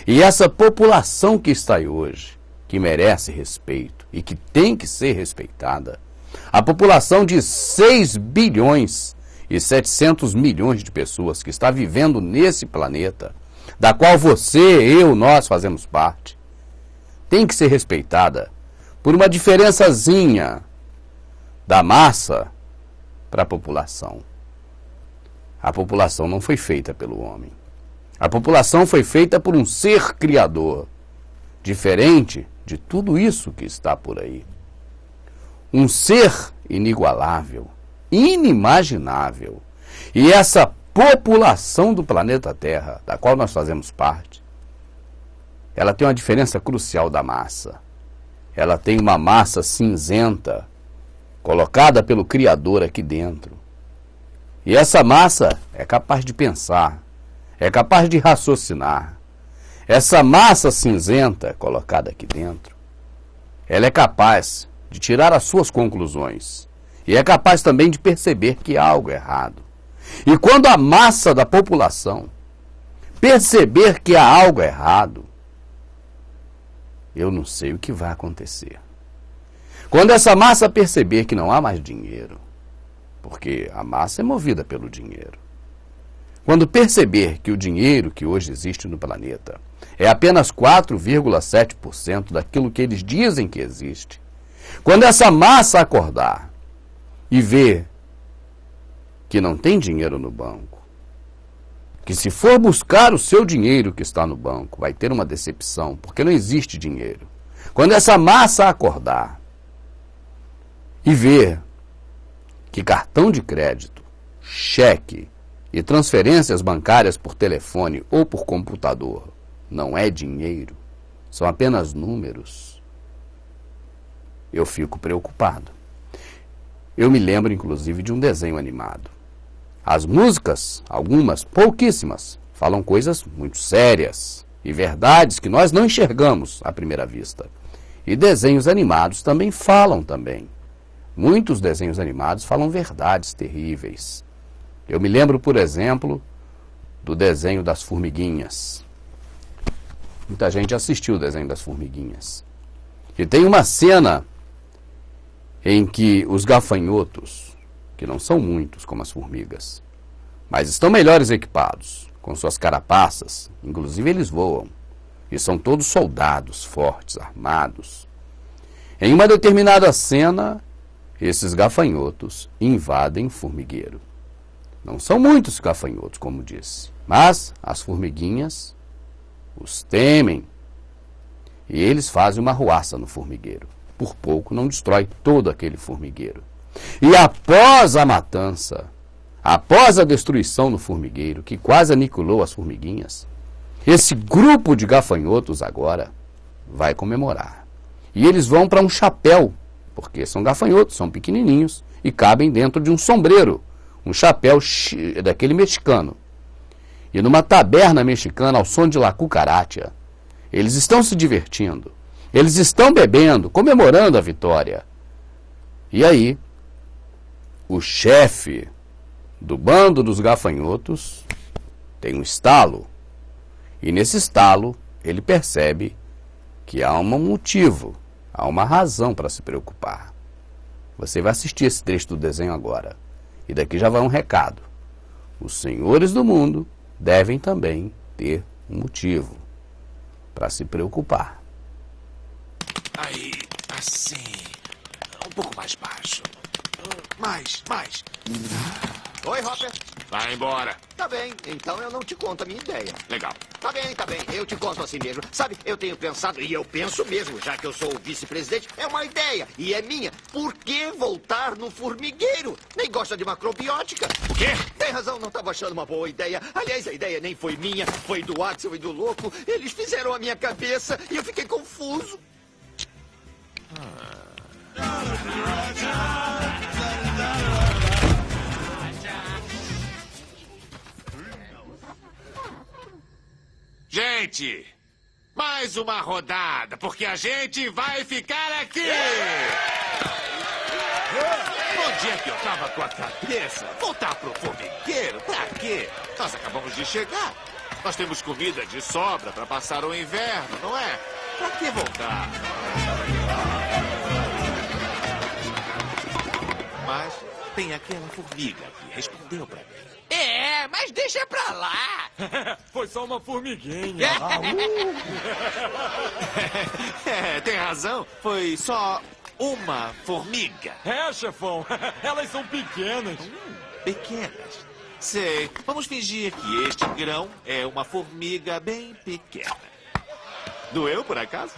E essa população que está aí hoje, que merece respeito e que tem que ser respeitada, a população de 6 bilhões e 700 milhões de pessoas que está vivendo nesse planeta, da qual você, eu, nós fazemos parte, tem que ser respeitada por uma diferençazinha da massa para a população. A população não foi feita pelo homem. A população foi feita por um ser criador, diferente de tudo isso que está por aí. Um ser inigualável, inimaginável. E essa população do planeta Terra, da qual nós fazemos parte, ela tem uma diferença crucial da massa. Ela tem uma massa cinzenta, colocada pelo Criador aqui dentro. E essa massa é capaz de pensar, é capaz de raciocinar. Essa massa cinzenta colocada aqui dentro, ela é capaz de tirar as suas conclusões. E é capaz também de perceber que há algo errado. E quando a massa da população perceber que há algo errado, eu não sei o que vai acontecer. Quando essa massa perceber que não há mais dinheiro, porque a massa é movida pelo dinheiro. Quando perceber que o dinheiro que hoje existe no planeta é apenas 4,7% daquilo que eles dizem que existe, quando essa massa acordar e ver que não tem dinheiro no banco, que se for buscar o seu dinheiro que está no banco, vai ter uma decepção, porque não existe dinheiro. Quando essa massa acordar e ver que cartão de crédito, cheque e transferências bancárias por telefone ou por computador não é dinheiro, são apenas números, eu fico preocupado. Eu me lembro, inclusive, de um desenho animado. As músicas, algumas, pouquíssimas, falam coisas muito sérias e verdades que nós não enxergamos à primeira vista. E desenhos animados também falam também. Muitos desenhos animados falam verdades terríveis. Eu me lembro, por exemplo, do desenho das formiguinhas. Muita gente assistiu o desenho das formiguinhas. E tem uma cena em que os gafanhotos, que não são muitos como as formigas, mas estão melhores equipados, com suas carapaças, inclusive eles voam, e são todos soldados fortes, armados. Em uma determinada cena, esses gafanhotos invadem o formigueiro. Não são muitos gafanhotos, como disse, mas as formiguinhas os temem, e eles fazem uma arruaça no formigueiro. Por pouco não destrói todo aquele formigueiro. E após a matança, após a destruição no formigueiro, que quase aniquilou as formiguinhas, esse grupo de gafanhotos agora vai comemorar. E eles vão para um chapéu, porque são gafanhotos, são pequenininhos e cabem dentro de um sombreiro, um chapéu daquele mexicano. E numa taberna mexicana, ao som de La Cucaracha, eles estão se divertindo. Eles estão bebendo, comemorando a vitória. E aí, o chefe do bando dos gafanhotos tem um estalo. E nesse estalo, ele percebe que há um motivo, há uma razão para se preocupar. Você vai assistir esse trecho do desenho agora. E daqui já vai um recado. Os senhores do mundo devem também ter um motivo para se preocupar. Assim. Um pouco mais baixo. Mais. Oi, Hopper. Vai embora. Tá bem, então eu não te conto a minha ideia. Legal. Tá bem, eu te conto assim mesmo. Sabe, eu tenho pensado, e eu penso mesmo, já que eu sou o vice-presidente, é uma ideia, e é minha. Por que voltar no formigueiro? Nem gosta de macrobiótica. O quê? Tem razão, não estava achando uma boa ideia. Aliás, a ideia nem foi minha, foi do Axel e do Louco. Eles fizeram a minha cabeça e eu fiquei confuso. Gente, mais uma rodada, porque a gente vai ficar aqui! Onde é que eu tava com a cabeça? Voltar pro formigueiro? Pra quê? Nós acabamos de chegar. Nós temos comida de sobra pra passar o inverno, não é? Pra que voltar? Mas tem aquela formiga que respondeu pra mim. É, mas deixa pra lá. Foi só uma formiguinha. Tem razão. Foi só uma formiga. É, chefão. Elas são pequenas. Pequenas? Sei. Vamos fingir que este grão é uma formiga bem pequena. Doeu, por acaso?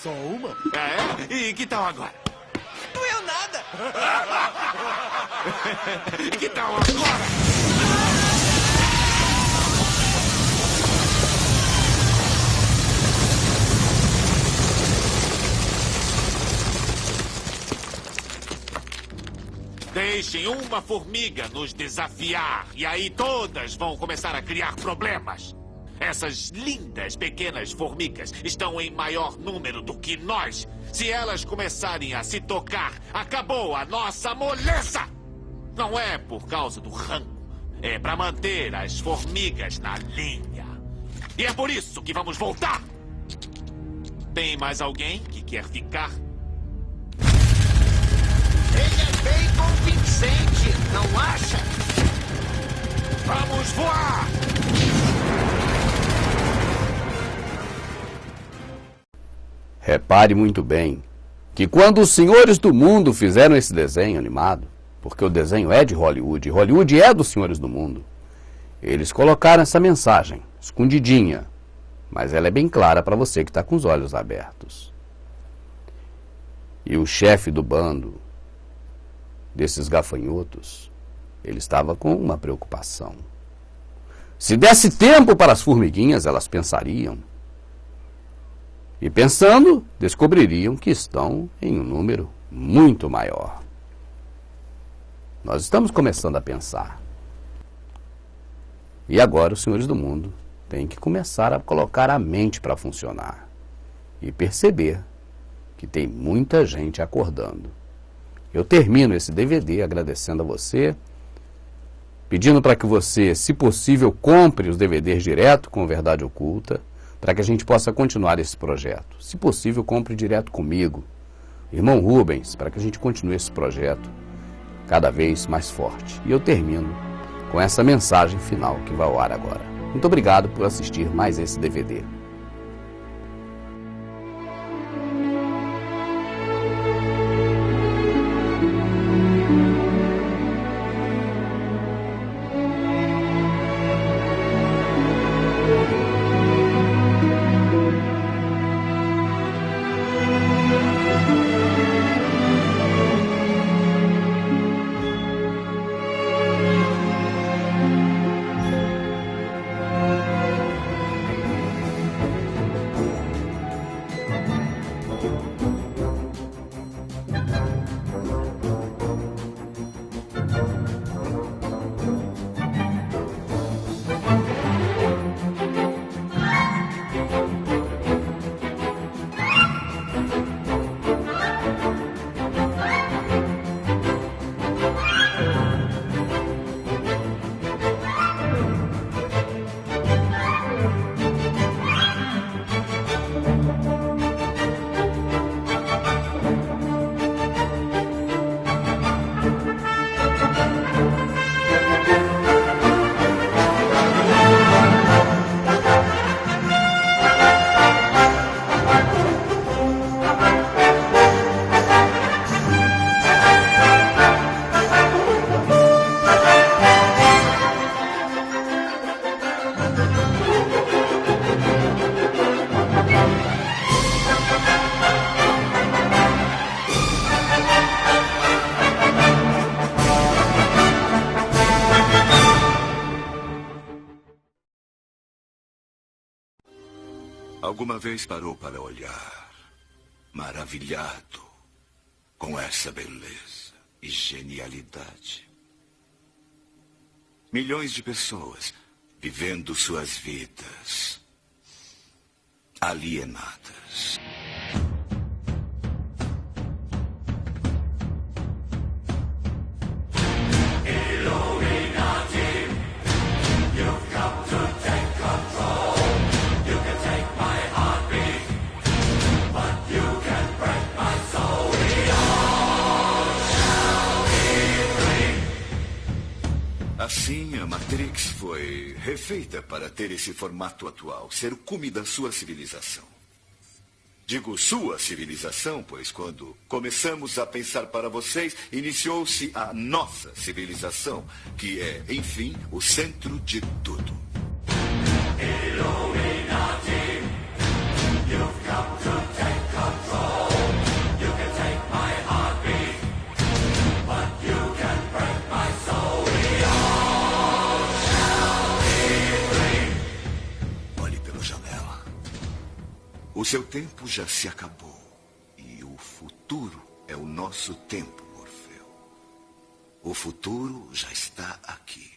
Só uma? É? E que tal agora? Doeu nada. Que tal agora? Deixem uma formiga nos desafiar e aí todas vão começar a criar problemas. Essas lindas pequenas formigas estão em maior número do que nós. Se elas começarem a se tocar, acabou a nossa moleza. Não é por causa do rango, é para manter as formigas na linha. E é por isso que vamos voltar. Tem mais alguém que quer ficar? Ele é bem convincente, não acha? Vamos voar! Repare muito bem que quando os senhores do mundo fizeram esse desenho animado, porque o desenho é de Hollywood, e Hollywood é dos senhores do mundo, eles colocaram essa mensagem, escondidinha, mas ela é bem clara para você que está com os olhos abertos. E o chefe do bando desses gafanhotos, ele estava com uma preocupação. Se desse tempo para as formiguinhas, elas pensariam. E pensando, descobririam que estão em um número muito maior. Nós estamos começando a pensar. E agora os senhores do mundo têm que começar a colocar a mente para funcionar. E perceber que tem muita gente acordando. Eu termino esse DVD agradecendo a você, pedindo para que você, se possível, compre os DVDs direto com Verdade Oculta, para que a gente possa continuar esse projeto. Se possível, compre direto comigo, irmão Rubens, para que a gente continue esse projeto cada vez mais forte. E eu termino com essa mensagem final que vai ao ar agora. Muito obrigado por assistir mais esse DVD. alguma vez parou para olhar, maravilhado com essa beleza e genialidade? Milhões de pessoas vivendo suas vidas alienadas. Assim, a Matrix foi refeita para ter esse formato atual, ser o cume da sua civilização. Digo sua civilização, pois quando começamos a pensar para vocês, iniciou-se a nossa civilização, que é, enfim, o centro de tudo. Illuminati, you've come to take control. You can take my heartbeat, but you can break my soul. We all shall be free. Olhe pela janela. O seu tempo já se acabou. E o futuro é o nosso tempo, Morfeu. O futuro já está aqui.